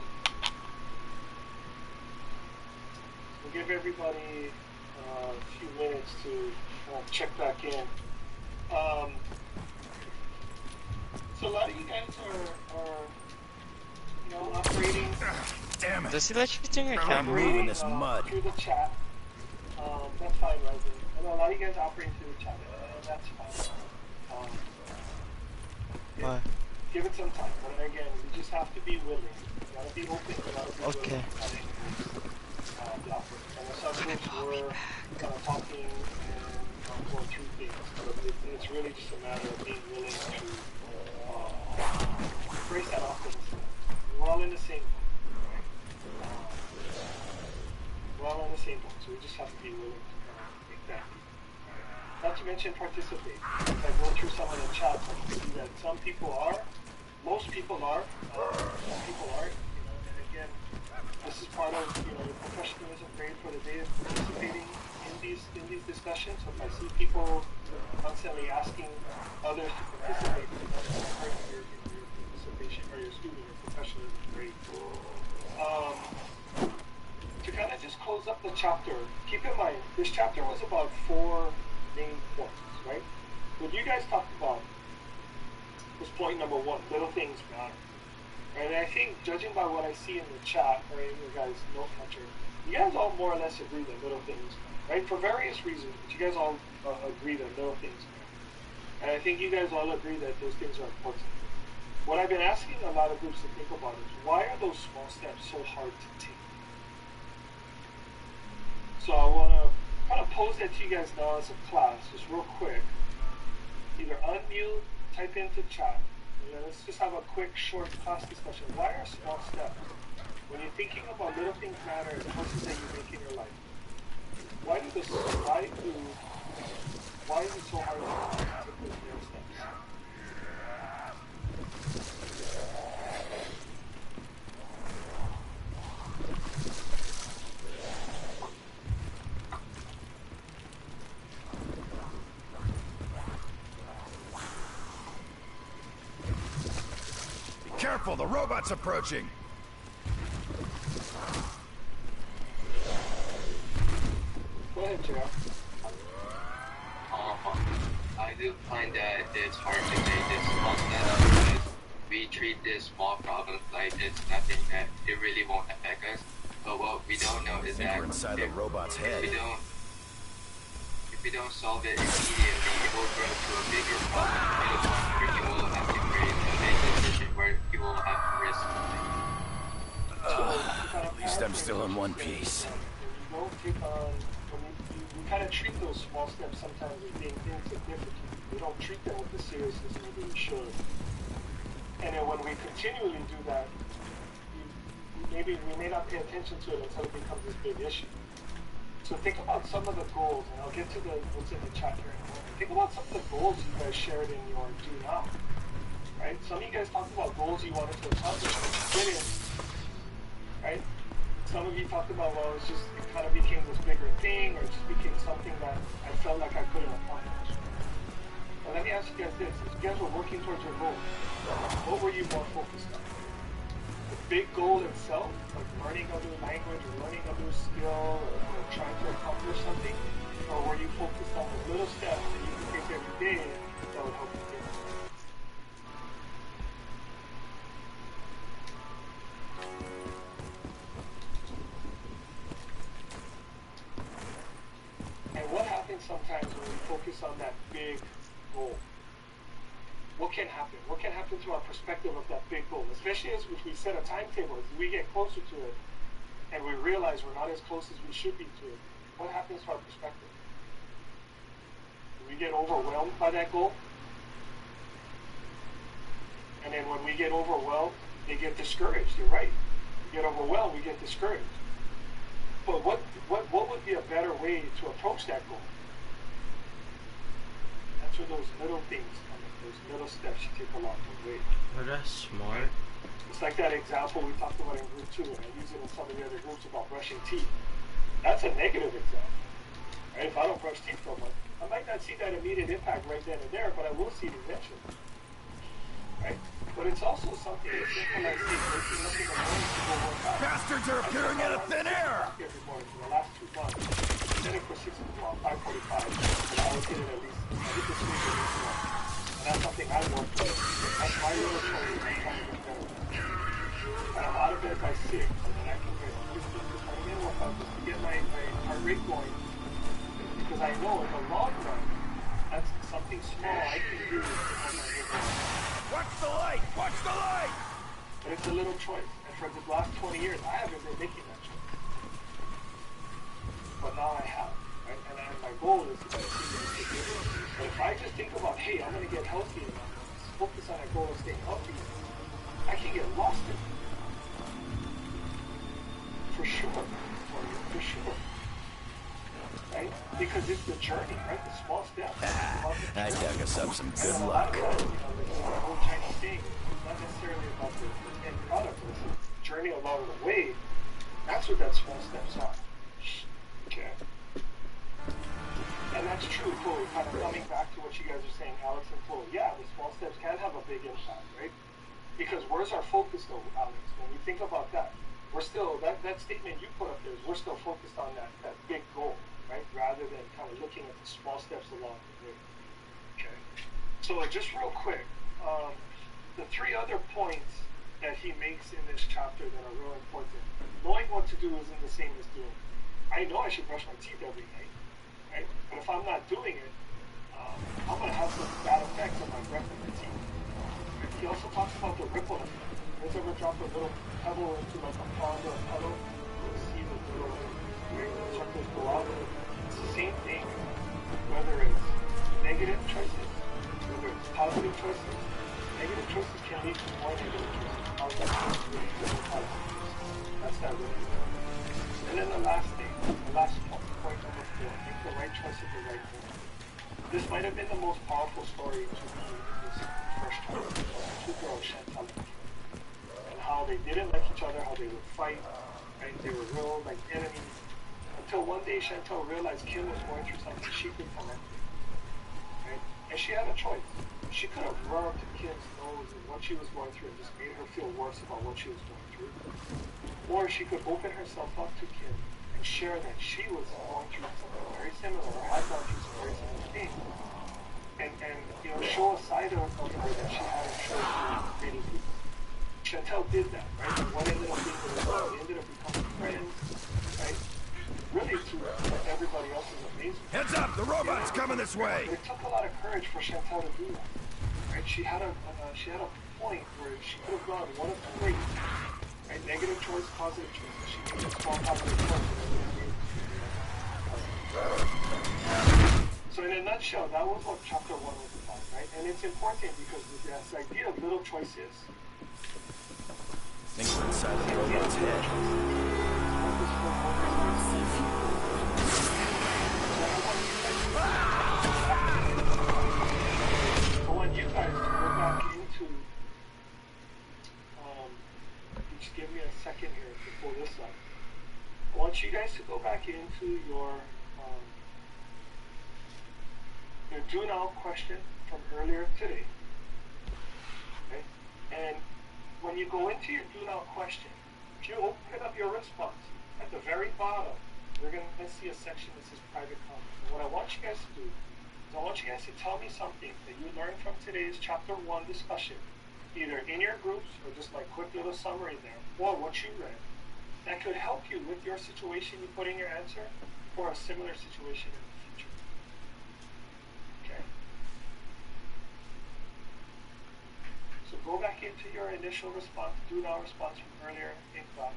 give everybody a few minutes to check back in. So a lot of you guys are operating. Damn it! Does he let you turn your I'm camera? moving this mud. Through the chat. That's fine, Ryzen. I know a lot of you guys operate through the chat. That's fine. Why? Give it some time. But again, you just have to be willing. You gotta be open. You gotta be Okay. willing. And some groups were kind of talking and going through things. But it's really just a matter of being willing to embrace that optimism. We're all in the same boat. We're all in the same boat, so we just have to be willing to make that. Not to mention participate. If I go through some of the chat, I can see that some people are, most people are, some people aren't. And again, this is part of the professionalism grade for the day of participating in these discussions. So if I see people constantly asking others to participate, that's part of your participation or your student or professionalism grade. To kind of just close up the chapter, keep in mind this chapter was about 4 main points, right? What you guys talked about was point number one, little things matter. And I think, judging by what I see in the chat or in your guys' note catcher, you guys all more or less agree that little things matter, right? For various reasons, but you guys all agree that little things matter. And I think you guys all agree that those things are important. What I've been asking a lot of groups to think about is, why are those small steps so hard to take? So I want to kind of pose that to you guys now as a class, just real quick. Either unmute, type into chat. Let's just have a quick, short class discussion. Why are small steps, when you're thinking about little things matter, the choices that you make in your life, why is it so hard to take those little steps? Careful, the robot's approaching. Go ahead, Gerald. I do find that it's hard to take this small step because we treat this small problems like it's nothing, that it really won't affect us. But what we don't know is that We're inside the robot's head. if we don't solve it immediately, it will grow to a bigger problem to the point where you will have to create a big decision where you will have to risk something. At least I'm still in one piece. We kind of treat those small steps sometimes as being insignificant. We don't treat them with the seriousness maybe we should. And then when we continually do that, maybe we may not pay attention to it until it becomes this big issue. So think about some of the goals, and I'll get to what's in the chat here in a moment. Think about some of the goals you guys shared in your Do Now. Right? Some of you guys talked about goals you wanted to accomplish, but you didn't. Right? Some of you talked about, well, it kind of became this bigger thing, or it just became something that I felt like I couldn't accomplish. Well, let me ask you guys this. If you guys were working towards your goal, what were you more focused on? The big goal itself, like learning a new language, or learning a new skill, or trying to accomplish something? Or were you focused on the little steps that you can take every day that would help you get there? And what happens sometimes when we focus on that big goal? What can happen? What can happen to our perspective of that big goal? Especially as we set a timetable, as we get closer to it, and we realize we're not as close as we should be to it, what happens to our perspective? Do we get overwhelmed by that goal? And then when we get overwhelmed, they get discouraged. You're right. We get overwhelmed, we get discouraged. But what would be a better way to approach that goal? That's where those little things come in. Those little steps you take along the way. Oh, that's smart. It's like that example we talked about in group 2, and I use it in some of the other groups about brushing teeth. That's a negative example. Right? If I don't brush teeth for a month, I might not see that immediate impact right then and there, but I will see it eventually. Right? But it's also something as simple as waking up in the morning to go work out. Bastards are appearing out of thin air! Every morning for the last 2 months. I did it for 6 o'clock, 5:45. And I would get it at least, I did this week at least once. And that's something I work with. That's my little choice to try to get better. And I'm out of bed by 6, and then I can get a workout just to get my heart rate going. Because I know in the long run, that's something small I can do to help my rate going. Watch the light! Watch the light! But it's a little choice. And for the last 20 years, I haven't been making that choice. But now I have. Right? And my goal is to get it. But if I just think about, hey, I'm going to get healthy and focus on that goal of staying healthy, I can get lost in it. For sure. For sure. Right? Because it's the journey, right? The small steps. I dug us up some good And a luck. lot of times, the whole Chinese thing, it's not necessarily about the end product, but it's the journey along the way. That's what that small steps are. Okay. And that's true, Chloe. Kind of coming back to what you guys are saying, Alex and Chloe. Yeah, the small steps can have a big impact, right? Because where's our focus though, Alex? When we think about that, we're still, that statement you put up there is we're still focused on that big goal. right? Rather than kind of looking at the small steps along the way. Okay. So just real quick, the three other points that he makes in this chapter that are real important. Knowing what to do isn't the same as doing. I know I should brush my teeth every night, right? But if I'm not doing it, I'm going to have some bad effects on my breath and my teeth. Right? He also talks about the ripple effect. You guys ever drop a little pebble into like a pond or a puddle? You see the little circles go out. It's the same thing, whether it's negative choices, whether it's positive choices. Negative choices can lead to more negative choices. Positive choices really lead to positive choices. That's that really. And then the last thing, the last point number 4, make the right choice at the right moment. This might have been the most powerful story to me in this first chapter. Two girls, Chantal and Kim, and how they didn't like each other, how they would fight, right? They were real like enemies. Until one day Chantal realized Kim was going through something she could connect with, right? And she had a choice. She could have rubbed Kim's nose and what she was going through and just made her feel worse about what she was going through. Or she could open herself up to Kim and share that she was going through something very similar or had gone through some very similar things. And you know, show a side of her that she hadn't shown to many people. Chantal did that, right? And what ended up being the result? They ended up becoming friends, right? Really to everybody else's amazement. Heads up! The robot's coming this way! But it took a lot of courage for Chantal to do that. Right? She had a point where she could have gone one of two ways. Right? Negative choice, positive choice. She made a small positive choice. So in a nutshell, that was what chapter 1 was about, right? And it's important because this idea of little choices. Think we're inside the robot's head. I want you guys to go back into, just give me a second here to pull this up. I want you guys to go back into your do now question from earlier today. Okay? And when you go into your do now question, if you open up your response, at the very bottom, you're going to see a section that says private comments. And what I want you guys to do is I want you guys to tell me something that you learned from today's chapter 1 discussion, either in your groups or just like quick little summary there, or what you read, that could help you with your situation you put in your answer or a similar situation in the future. Okay? So go back into your initial response, do now response from earlier in class.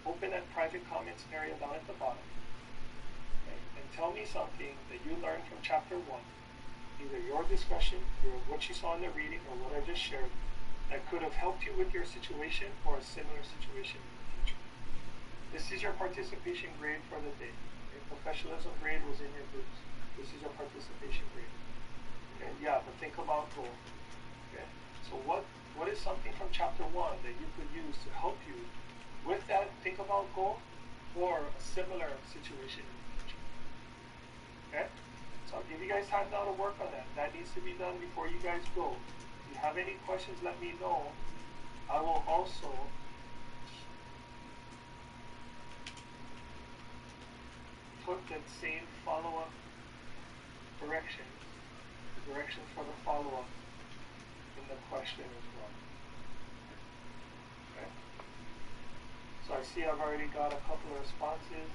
Open that private comments area down at the bottom. Okay? And tell me something that you learned from chapter 1, either your discussion, what you saw in the reading, or what I just shared, that could have helped you with your situation or a similar situation in the future. This is your participation grade for the day. Your professionalism grade was in your groups. This is your participation grade. And yeah, but think about goal. Okay? So what is something from chapter 1 that you could use to help you with that think about goal or a similar situation in the future? Okay? So I'll give you guys time now to work on that. That needs to be done before you guys go. If you have any questions, let me know. I will also put that same follow-up directions for the follow-up in the question as well. Okay? So I see I've already got a couple of responses.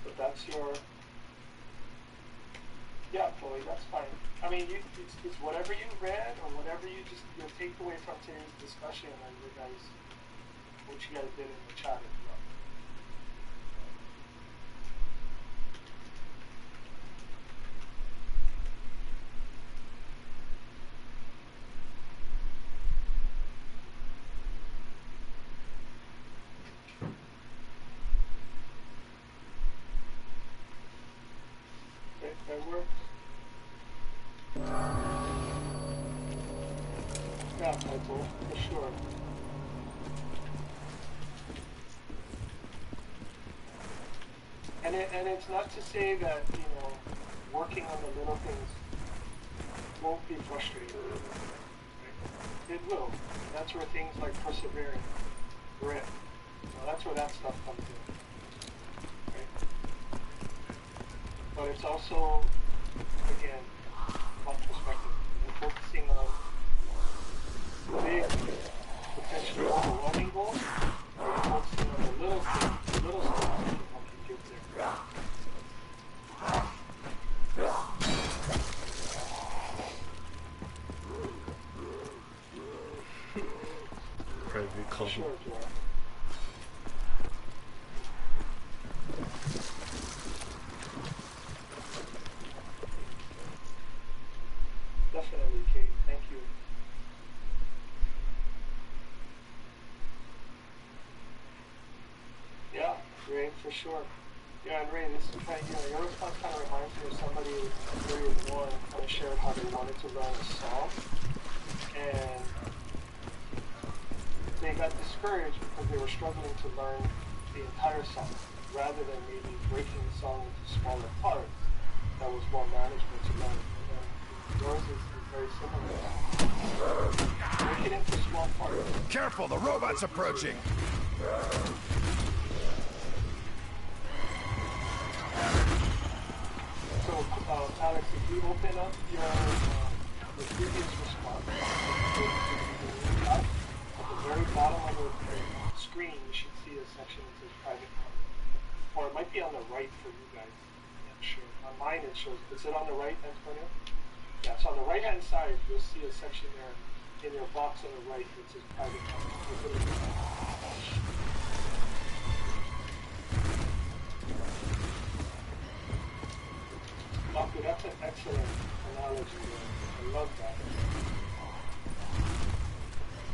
But that's your, yeah, Chloe, that's fine. I mean, it's whatever you read or whatever you just your takeaway from today's discussion and what you guys did in the chat as well. Okay, that works. Yeah, Michael, for sure. And it's not to say that, working on the little things won't be frustrating. Right? It will. And that's where things like persevering, grit, that's where that stuff comes in. Right? But it's also, again, about perspective and focusing on big, potentially overwhelming goals, or you're focusing on the little things, the little stuff that can help you get there. Private call. Sure, Joel. Definitely, Kate. Thank you. Yeah, Ray, for sure. Yeah, and Ray, this is kind of, your response kind of reminds me of somebody in period one kind of shared how they wanted to learn a song, and they got discouraged because they were struggling to learn the entire song, rather than maybe breaking the song into smaller parts. That was more manageable to learn. And yours is very similar. Break it into small parts. Careful, the robot's approaching. So, Alex, if you open up the previous response, at the very bottom of the screen, you should see a section that says private comment. Or it might be on the right for you guys. I'm not sure. On mine it shows. Is it on the right, Antonio? Yeah, so on the right-hand side, you'll see a section there in your box on the right that says private comment. Doctor, that's an excellent analogy there. I love that.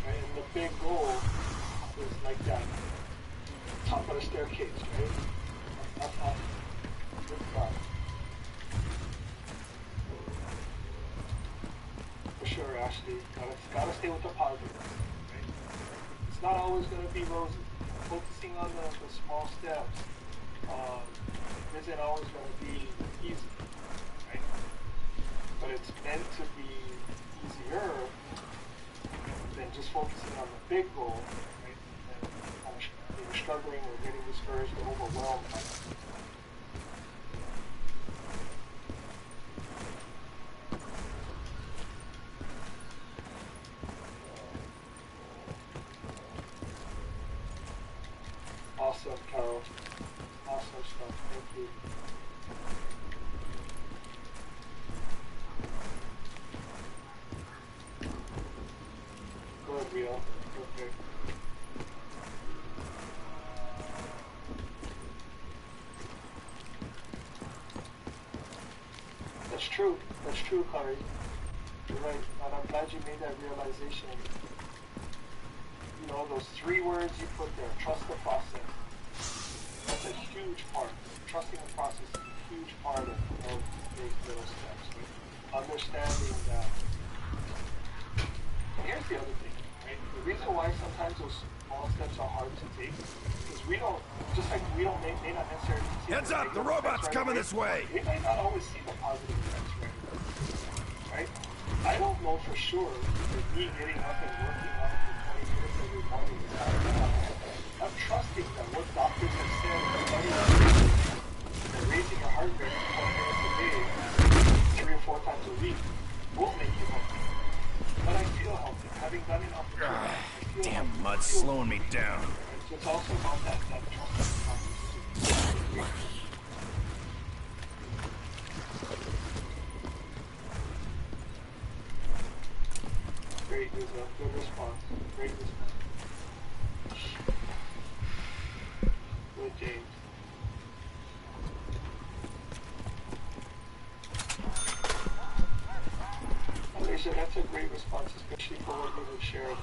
Right? And the big goal is like that. Top of the staircase, right? Up. Good spot. For sure, Ashley. Gotta stay with the positive. Right? It's not always going to be roses. Focusing on the small steps isn't always going to be easy. Right? But it's meant to be easier than just focusing on the big goal, right? And kind of struggling or getting discouraged or overwhelmed by it. Awesome, Carol. Awesome stuff. Thank you. Good, Rio. Okay. That's true. That's true, Kari. You're right. And I'm glad you made that realization. You know, those 3 words you put there, trust the process. That's a huge part. Trusting the process is a huge part of these little steps. Right? Understanding that. And here's the other thing, right? The reason why sometimes those small steps are hard to take is we don't, just like we don't may not necessarily see Heads up, the robot's coming this way. We may not always see the positive effects right? I don't know for sure that me getting up and working out for 20 minutes every morning is not enough. I'm trusting that what doctors have said and studies that raising your heart rate 20 minutes a day, 3 or 4 times a week, will make you healthy. But I feel healthy. Having done enough, Damn mud's slowing me down. So it's also about that trust. Great, Rizzo. Good response. Great response. Good, James. Alicia, that's a great response, especially for what you have shared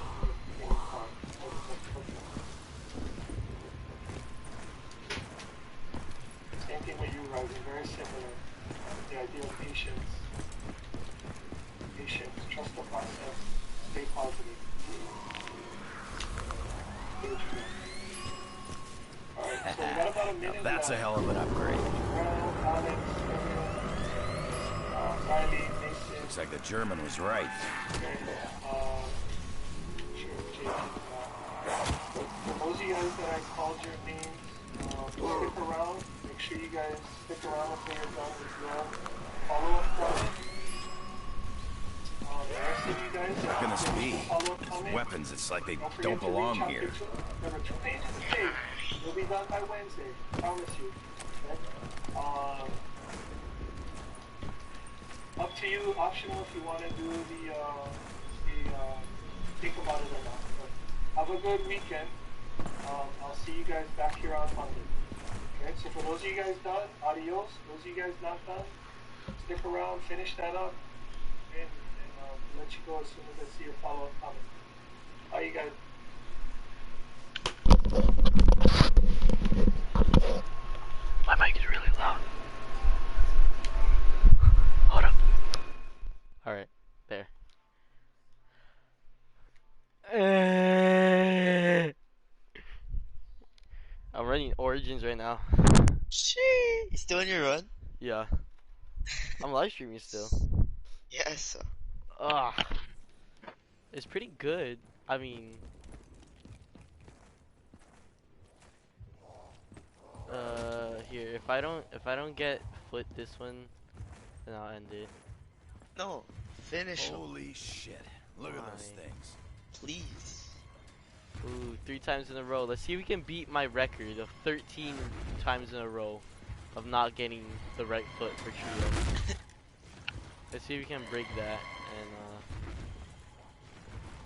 in the car. Same thing with you, Rising. Very similar. The idea of patience. Patience. Trust the process. Stay positive. Alright, so we got about a minute That's a left. hell of an upgrade. Alex, Riley, Mason. Looks Looks like the German was right. For those of you guys that I called your names, stick around. Make sure you guys stick around until you're done with your follow-up comment. The rest of you guys How can this be? follow-up comment. Weapons, it's like they Don't forget don't to belong reach out here. to Remember, 2 pages a day. You'll be done by Wednesday. Promise you. Okay? Up to you. Optional if you want to do the think about it or not. But have a good weekend. I'll see you guys back here on Monday. Okay? So for those of you guys done, adios. Those of you guys not done, stick around, finish that up, and let you go as soon as I see your follow-up comment. Bye, you guys. My mic is really loud. Hold up. Alright, there. I'm running Origins right now. Shit. You still on your run? Yeah. I'm live streaming still. Yes. Ugh. It's pretty good. I mean, here, if I don't get foot this one, then I'll end it. No. Finish 'em, Holy shit. Look at those Why? things. please. Ooh, 3 times in a row. Let's see if we can beat my record of 13 times in a row of not getting the right foot for trio. Let's see if we can break that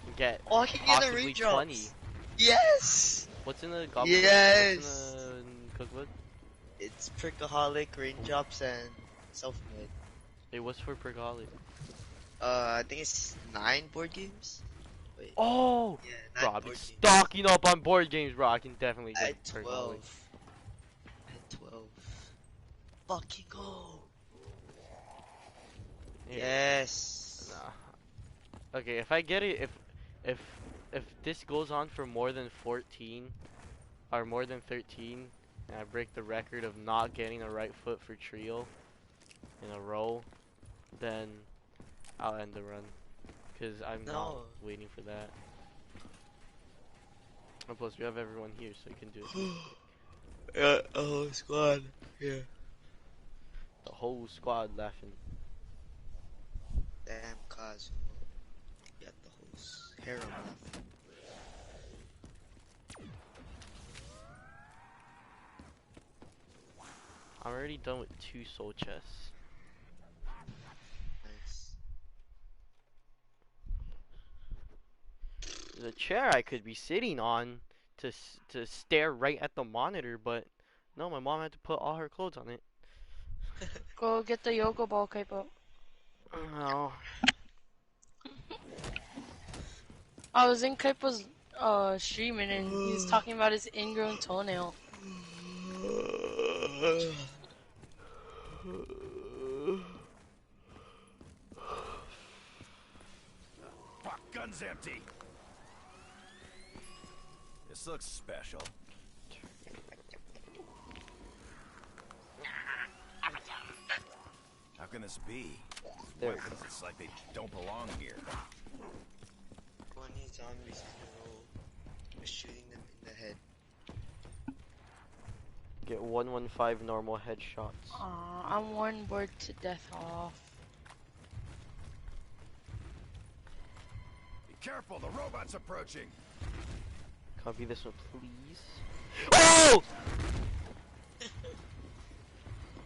and get Oh, I can get the possibly redrops. 20. Yes. What's in the goblet? Yes. What's in the cookbook? It's Prickaholic, Raindrops, and Self-Made. Hey, what's for Pergolic? I think it's 9 board games. Wait. Oh! Yeah, 9 Bro, I've board been games. stocking up on board games, bro. I can definitely get At 12. Pergolic. At 12. Fucking go. Yeah. Yes. Nah. Okay, if I get it, if this goes on for more than 14 or more than 13, and I break the record of not getting a right foot for trio in a row, then I'll end the run. Cause I'm not No. waiting for that. And plus, we have everyone here, so you can do it. Yeah, oh, squad. Yeah. The whole squad laughing. Damn, Kazu. Got the whole harem left. I'm already done with 2 soul chests. Nice. There's a chair I could be sitting on to stare right at the monitor, but no, my mom had to put all her clothes on it. Go get the yoga ball, Kaipo. No. I was in Kaipo's streaming and he was talking about his ingrown toenail. Fuck, gun's empty. This looks special. How can this be? There. Weapons, it's like they don't belong here. One needs zombies in a row. We're shooting them in the head. Get 115 normal headshots. I'm one bored to death off. Be careful, the robot's approaching. Copy this one, please. Oh!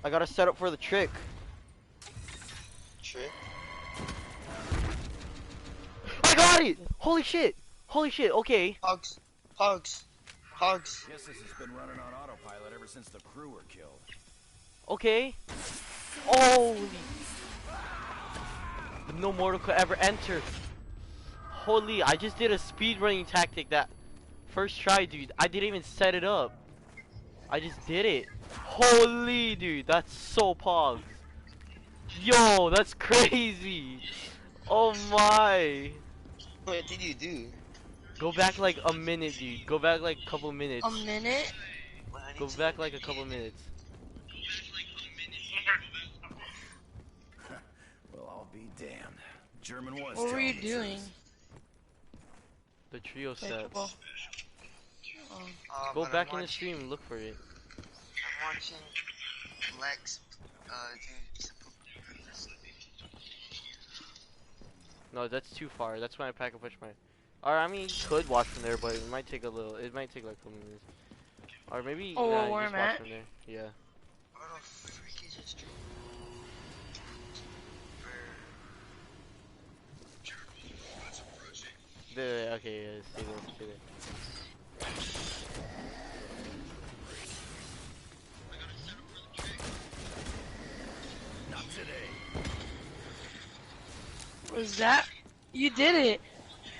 I gotta set up for the trick. Trick? I got it! Holy shit! Holy shit, okay. Hogs. Hogs. Hogs. Guess this has been running on autopilot ever since the crew were killed. Okay. Holy. No mortal could ever enter. Holy, I just did a speedrunning tactic that first try, dude. I didn't even set it up. I just did it. Holy, dude, that's so pog. Yo, that's crazy. Oh my. What did you do? Go back like a minute, dude. Go back like a couple minutes. A minute? Go back like a couple minutes. Well, I'll be damned. German was What were telling you the doing? truth. The trio Okay, sets. cool. Go but back I'm in the watching, stream and look for it. I'm watching Lex, do simple. No, that's too far. That's when I pack a push my. Or I mean, you could watch from there, but it might take a little. It might take like a couple minutes. Or maybe Oh, nah, where you just I'm watch at? from there. Yeah. What the freak is this stream? There. Okay. Yeah, stay there. Stay there. Not today. Was that? You did it.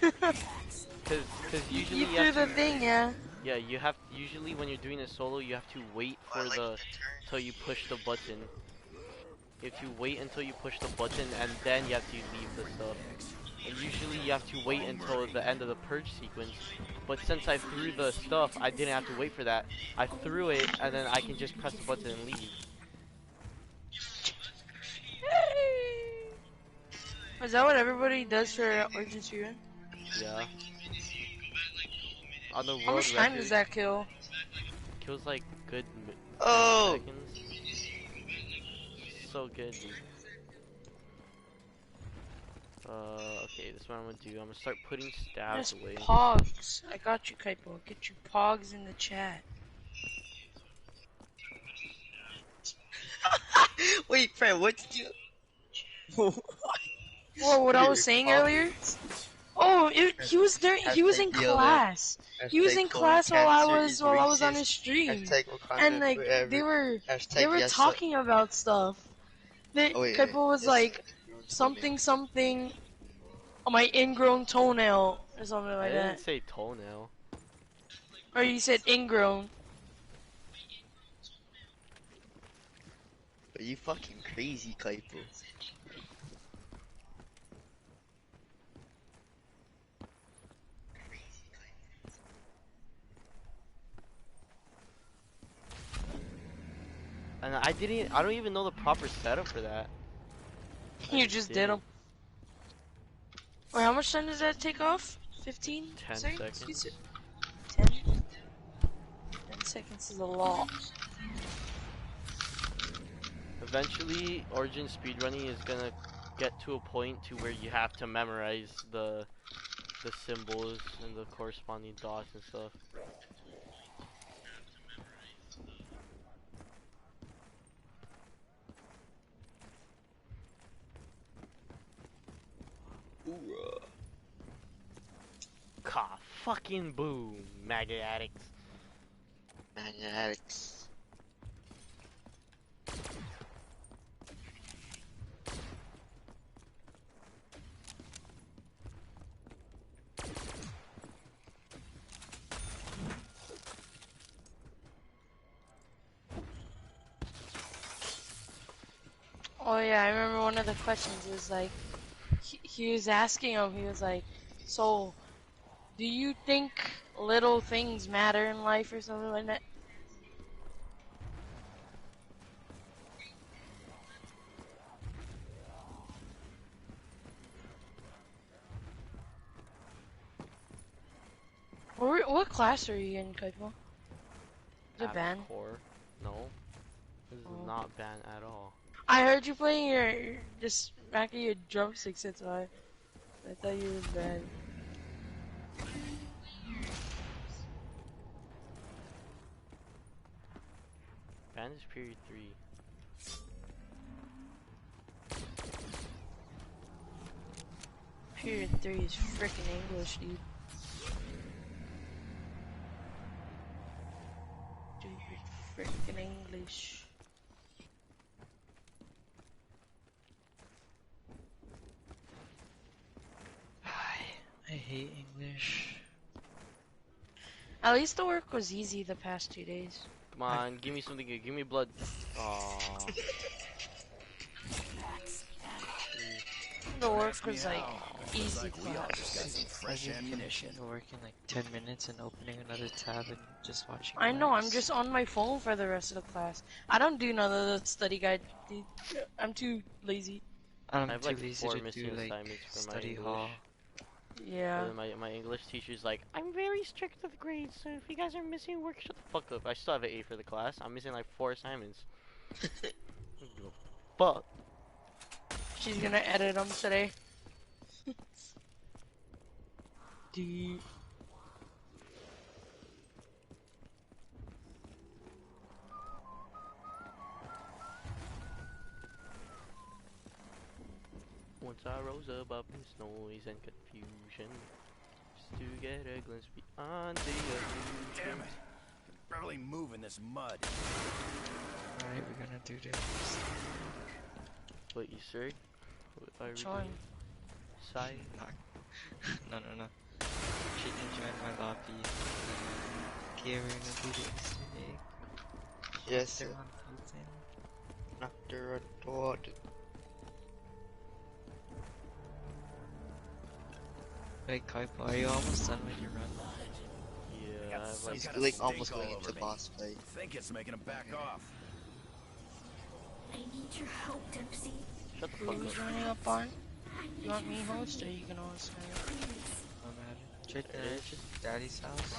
Cause usually You you threw have the to, thing, yeah. yeah, you have usually when you're doing a solo, you have to wait for the till you push the button. You have to wait until you push the button and then you have to leave the stuff. And usually you have to wait until the end of the purge sequence. But since I threw the stuff, I didn't have to wait for that. I threw it and then I can just press the button and leave. Is that what everybody does for Origin Speedrun? Yeah. On the How world much time record, does that kill? kills like good Oh! seconds. So good, dude. Okay, this is what I'm gonna do. I'm gonna start putting stabs Yes, away. Pogs. I got you, Kaipo. I'll get you Pogs in the chat. Wait, Fred, what did you? Well, what I was saying earlier? Oh, he was there. He was in class. He was in class while I was on his stream, and like they were talking about stuff. Kaipo was like something on my ingrown toenail or something I like didn't that. say toenail. Or you said ingrown. Are you fucking crazy, Kaipo? And I don't even know the proper setup for that. You just did them. Wait, how much time does that take off? 15 10 seconds. 10? 10 seconds is a lot. Eventually, Origin speedrunning is gonna get to a point to where you have to memorize the symbols and the corresponding dots and stuff. Ka fucking boom, maggot addicts. Maggot addicts. Oh yeah, I remember one of the questions was like, he was asking him, he was like, so, do you think little things matter in life or something like that? What class are you in, Kaipo? Is it banned? Core? No. This is not banned at all. I heard you playing your just smacking your drumsticks, that's why. I thought you was bad. Banned is period 3. Period 3 is freaking English, dude. Dude, freaking English. I hate English. At least the work was easy the past 2 days. Come on, give me something good. Give me blood. Aww. The work was like easy Fresh ammunition. Working like 10 minutes and opening another tab and just watching. I know, I'm just on my phone for the rest of the class. I don't do none of the study guide, dude. I'm too lazy. I'm I have too like lazy 4 to missing do like assignments for my study English. hall. Yeah. My English teacher's like, I'm very strict with grades, so if you guys are missing work, shut the fuck up. I still have an A for the class. I'm missing like 4 assignments. Fuck. She's gonna edit them today. D. Once I rose above this noise and confusion, just to get a glimpse beyond the illusion. Damn it! Barely moving this mud. Alright, we're gonna do this. What you say? What are we Join. doing? Sigh? No. She can join my lobby. Okay, we're gonna do this today. Yes, sir. After a door. Wait, Kaipo, are you almost done with your run? Yeah, I have like... He's like almost going into boss fight. I think it's making him back off. I need your help, Dempsey. Shut the fuck Who's up. running up barn? You want me host or you can host me? No matter. Trade just daddy's house.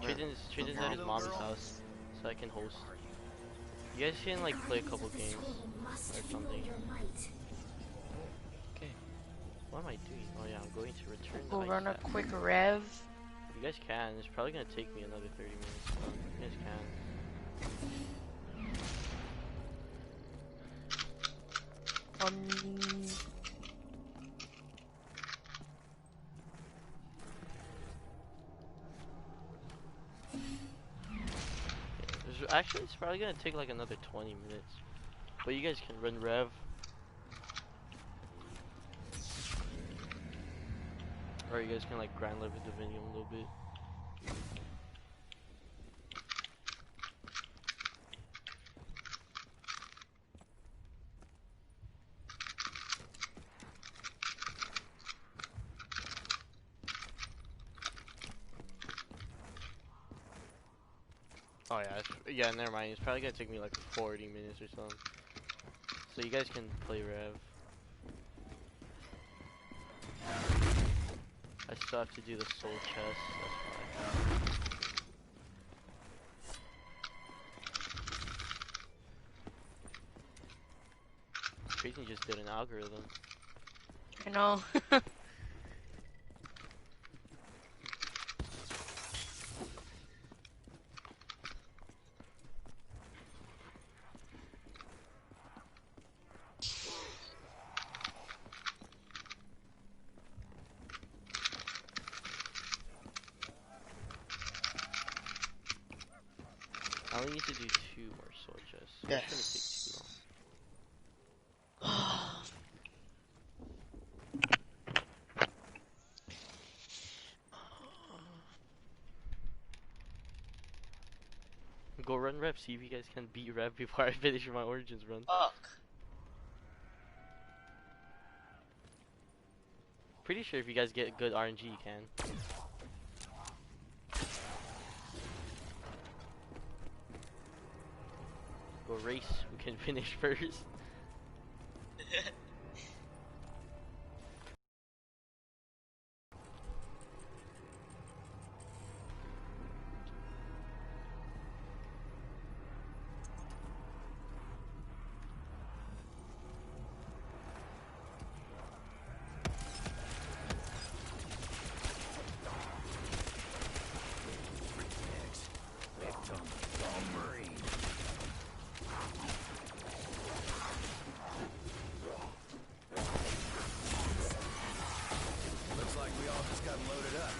Trade at his mom's house, so I can host. You guys can like play a couple games or something. Okay. What am I doing? Oh yeah, I'm going to return the We'll ice run a pack. quick rev. You guys can. It's probably gonna take me another 30 minutes. But you guys can. Actually, it's probably gonna take like another 20 minutes. But you guys can run rev. Or you guys can like grind live with the video a little bit. Oh yeah, never mind. It's probably gonna take me like 40 minutes or something. So you guys can play rev. I still have to do the soul chest. That's why. Crazy just did an algorithm. I know. I only need to do 2 more soul chests. So Yes. It's gonna take too long. Go run rev, see if you guys can beat rev before I finish my origins run. Fuck. Pretty sure if you guys get good RNG, you can. Go race, we can finish first. Looks like we all just got loaded up.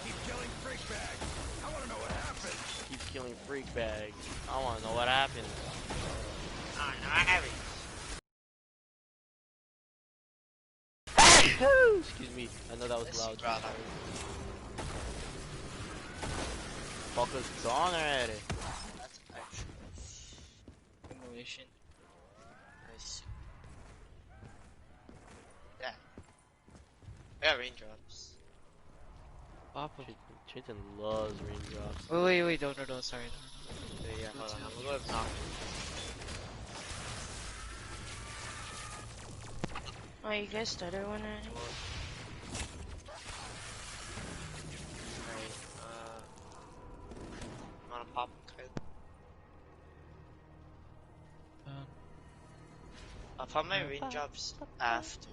Keep killing freak bags. I want to know what happened. Keep killing freak bags. I wanna know what happened. Excuse me, I know that was loud. Fucker's gone already. That's nice. Demolition. Nice. Yeah. Yeah, raindrops. Papa. Chitin loves raindrops. Wait, don't, sorry. Okay, yeah, hold on, I'm gonna go to top. Oh, you guys started one already? Alright, wanna pop card? I'll pop my raindrops after.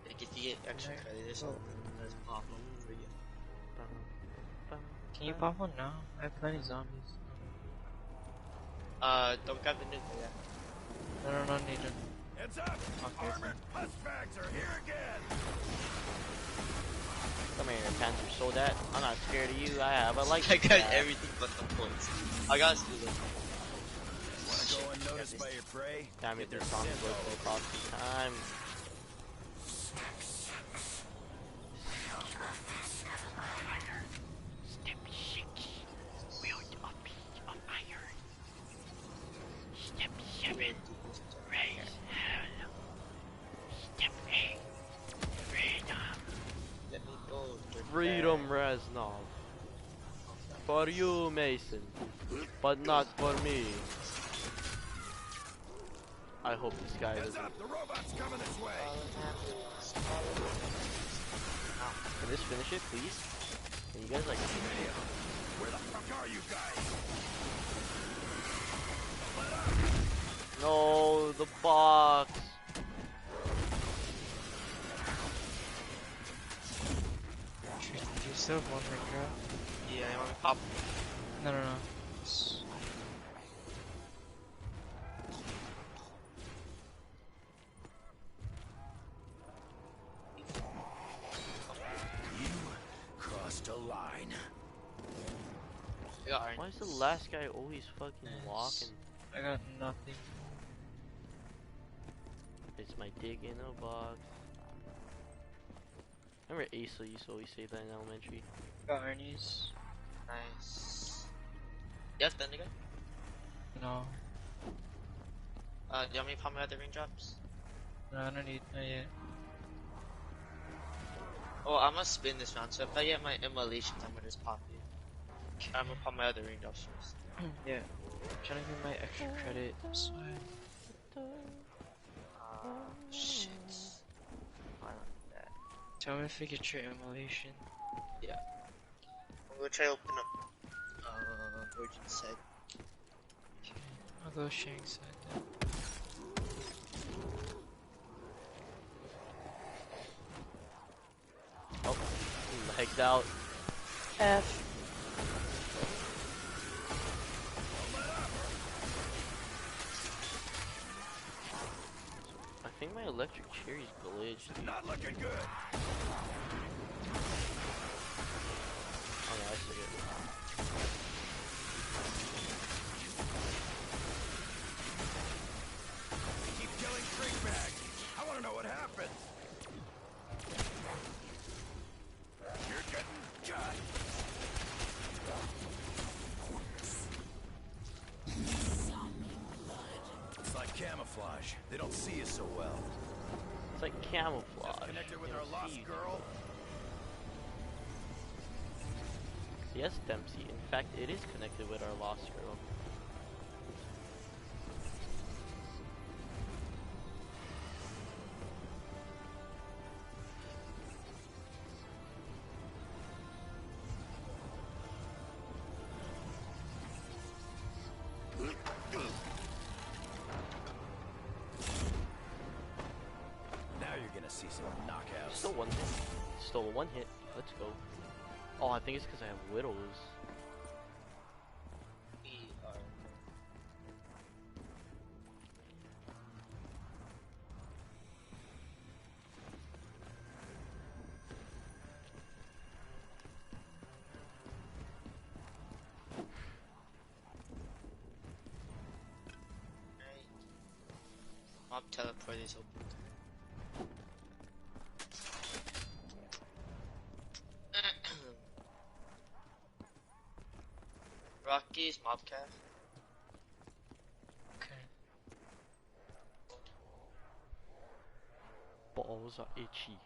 Like if you get extra credit or something, let's pop them for you. Can you pop one now? I have plenty of zombies. Don't grab the nuke yet. No, need it. Heads up! Okay, Armored pus bags are here again! Come here, Panzer Soldat. I'm not scared of you. I have a light. I got everything but the points. I got steal them. Wanna go unnoticed by your prey? Damn it, there's zombies local across the time. Step 6. Wield a piece of iron. Step 7. Raise hell. Step 8. Freedom. Let me go. Freedom Reznov. For you, Mason. But not for me. I hope this guy doesn't. Heads up, the robot's coming this way! Can this finish it, please? Can you guys like? Where the fuck are you guys? No, the box. Do you still have one raindrop? Yeah, you want me to pop? No. You crossed a line. I got iron. Why is the last guy always fucking walking? I got nothing. It's my dig in a box. Remember Asa used to always say that in elementary? Got Ernie's. Nice. You have thunder gun? No. Do you want me to pop my other raindrops? No, I don't need, not yet. Oh, I'm gonna spin this round, so if I get my immolations, I'm gonna just pop you. I'm gonna pop my other raindrops first. Yeah. I'm trying to get my extra credit. So Shit. I don't need that. tell me if you get your immolation. Yeah. I'm gonna try to open up Virgin side. Okay. I'll go sharing side then. Oh, legged out. F. I think my electric chair is glitched, dude. Not looking good. Oh no, I see it. Keep killing string bags. I wanna know what happened. You're getting cut. It's like camouflage. They don't see you so well. It's like camouflage. Connected with They our don't lost see you. girl. Yes, Dempsey. In fact, it is connected with our lost girl. Now you're gonna see some knockouts. Still one hit. Stole one hit. Let's go. Oh, I think it's because I have widows. Mob teleport is open. Rocky's mobcast. Okay. balls are itchy.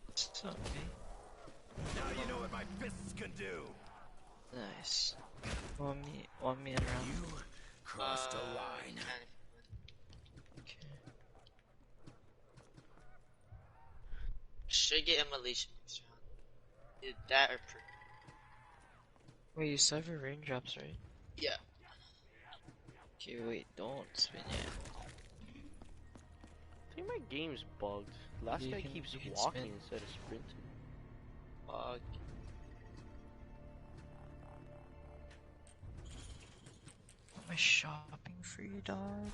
What's up, man? Now you know what my fists can do. Nice. Want me around? You crossed a line. Okay. Should get immolation next round. Did that or perk? Wait, you still have your raindrops, right? Yeah. Okay, wait, don't spin yet. I think my game's bugged. Last guy keeps walking spin. instead of sprinting. Bug. Am I shopping for you, dog?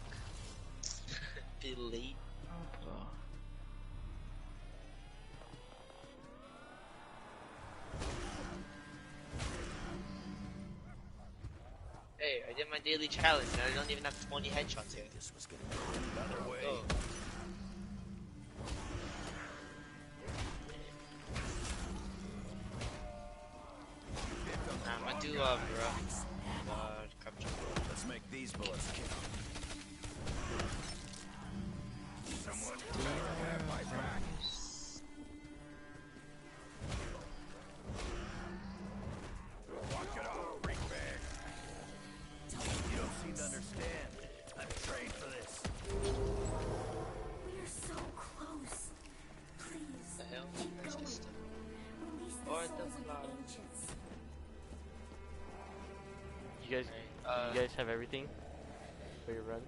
Be late. Oh, bro. Hey, I did my daily challenge and I don't even have 20 headshots yet. This was gonna go another way. Oh. I'm gonna do Let's make these bullets count. Someone have my back. Walk it off, freak bag. You don't seem to understand. I've trained for this. We're so close. Please. The hell? Where's this stuff? Release the Or souls the of the cloud. ancients. You guys have everything for your run?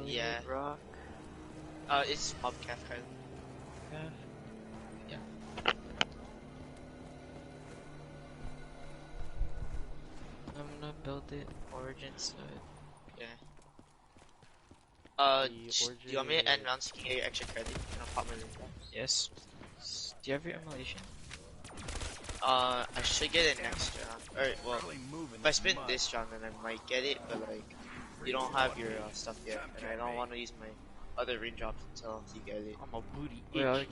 Yeah. Rock. It's Hubcap kind of. Yeah. Yeah. I'm gonna build it origin side. Yeah. The Do you want me to end round so you can get your extra credit? And I'll pop my link up. Yes. Do you have your immolation? I should get it next round. Or, well, Really moving if I this spin mud. this round, then I might get it, but like, you don't have your stuff yet, and I don't want to use my other raindrops until you get it. I'm a booty itch. Wait, I'll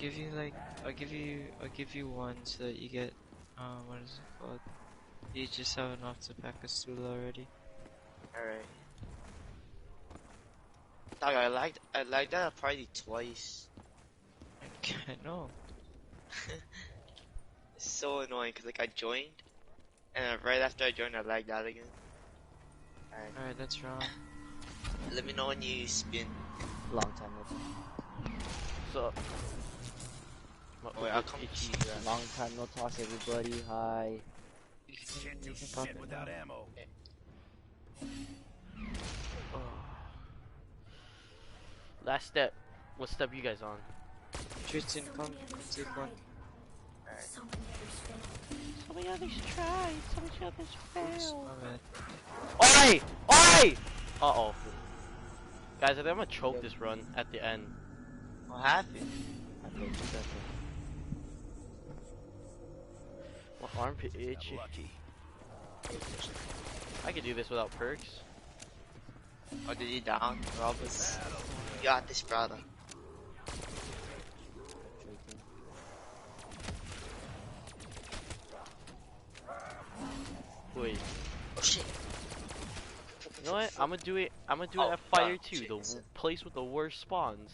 give you one so that you get, what is it called? You just have enough to pack a stool already. Alright. Dog, I lagged that party twice. I know. It's so annoying, cause like I joined, and right after I joined, I lagged out again. Alright, that's wrong. Let me know when you spin. Long time no So, Wait, I'll come itchy. to you. Long time no talk, everybody. Hi. You Can't do can pop shit it without now. ammo. Last step. What step you guys on? Tristan, come take one. So many others failed. So many others tried. So many others Oops, failed. my bad. Oi! Oi! Uh-oh. Guys, I think I'm gonna choke this run at the end. What happened? My armpit itchy. Lucky. I could do this without perks. Oh, did you down? Robus. You got this, brother. Wait. Oh shit. You know what? I'm gonna do it at Fire 2, the place with the worst spawns.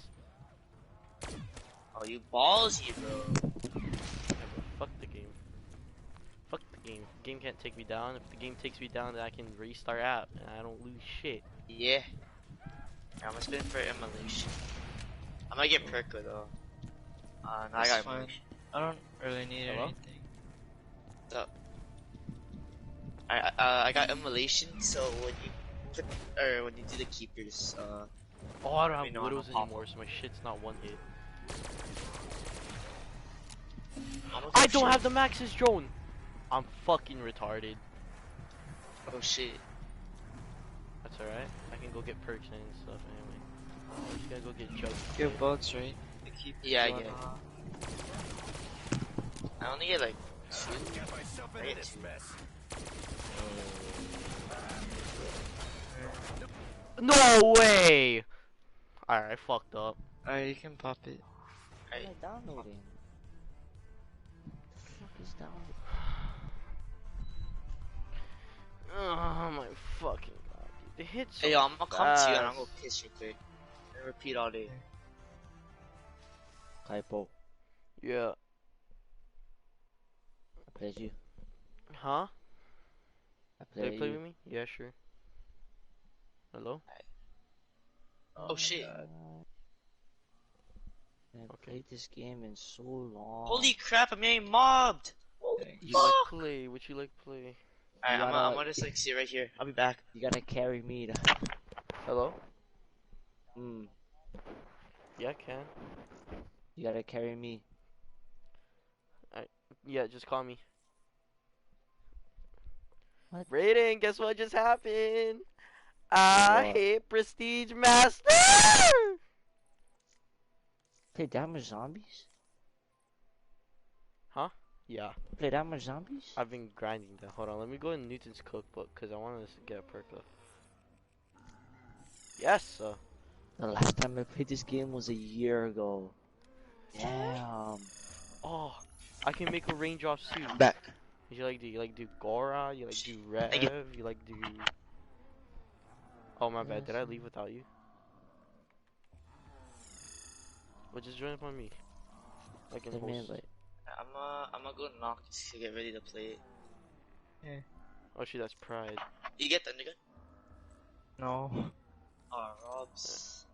Oh, you ballsy, bro. Yeah, but fuck the game. Fuck the game. The game can't take me down. If the game takes me down, then I can restart app and I don't lose shit. Yeah. I'm gonna spin for immolation. I might get Perko though. No, I That's got fine. immolation. I don't really need Hello? anything. So, I got immolation. So when you do the keepers, Oh, I don't You have know, widows I'm a anymore, so my shit's not one hit. almost I have don't shit. have the Max's drone! I'm fucking retarded. Oh shit. That's alright. I can go get perks and stuff anyway. I'm just gonna go get jugs. You have boats, right? The keepers Yeah, I one. get it. I only get like 2. Got myself I into get this 2. mess. No way! Alright, I fucked up. Alright, you can pop it. What am I downloading? What the fuck is downloading? Oh my fucking god, dude. The hits so Hey, yo, I'm gonna come to you and I'm fast. gonna piss you quick. repeat all day. Kaipo, Yeah. I played you. Huh? I Did I played play you. with me? Yeah, sure. Hello? Oh shit. I haven't played this game in so long. Holy crap, I'm getting mobbed! What you like play? What you like play? Alright, I'm gonna just like sit right here. I'll be back. You gotta carry me. Hello? Yeah, I can. You gotta carry me. Yeah, just call me. What? Raiden, guess what just happened? I What? hit Prestige Master! Play that much zombies? Huh? Yeah. Play that much zombies? I've been grinding that. Hold on, let me go in Newton's cookbook because I want to get a perk up. Yes, sir. The last time I played this game was a year ago. Damn. Oh, I can make a raindrop suit. Back. Do you like do Gora? You like do Rev? You like do... Oh my bad, did I leave without you? Well, just join up on me. I can host. I'm gonna go knock to get ready to play it. Yeah. Oh shit, that's Pride. You get Thundergun? No. Oh, Robs.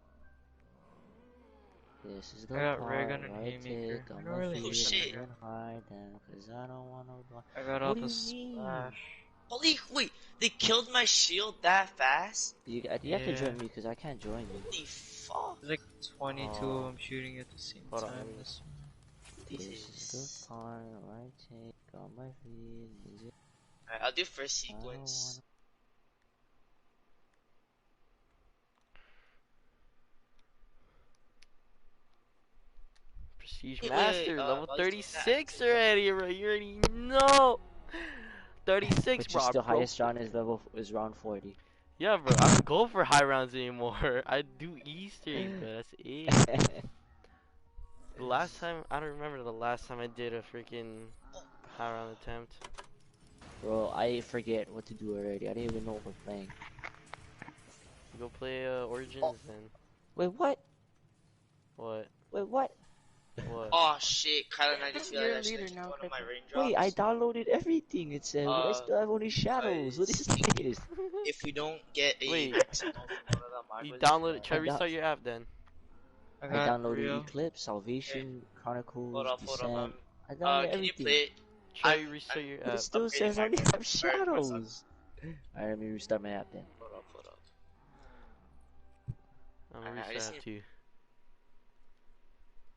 This is the I got part ray gun and I haymaker. take I on don't my really feet need shit. and hide them, 'cause I don't wanna die. I got What all do the you mean? splash. Holy, wait, they killed my shield that fast? You have to Yeah. join me, 'cause I can't join you. Holy fuck. There's like 22 of them shooting at the same Hold on, time. let me- This is the part I take on my feet. Alright, I'll do first sequence. Prestige Wait, Master, level let's do 36 already, bro. You already know. 36, Which bro. is the I broke- highest round is round 40. Yeah, bro. I don't go for high rounds anymore. I do Easter eggs, bro. That's it. The last time, I don't remember the last time I did a freaking high round attempt. Bro, I forget what to do already. I don't even know what we're playing. Go play Origins then. Wait, what? What? Wait, what? What? Oh shit, Kyler 92. You're a I actually leader took now, one of my Piper. raindrops. Wait, I downloaded everything. It says, but I still have only shadows. What is this? If we don't get a Wait. maximum of one of the You marbles, download it. Try restart your app then. I I got downloaded Rio. Eclipse, Salvation, Chronicles, Hold up, Descent. I downloaded can you everything. play it? Try restart your But app. it still says I only have shadows. Alright, let me restart my app then. Hold up. I'm gonna I restart just too.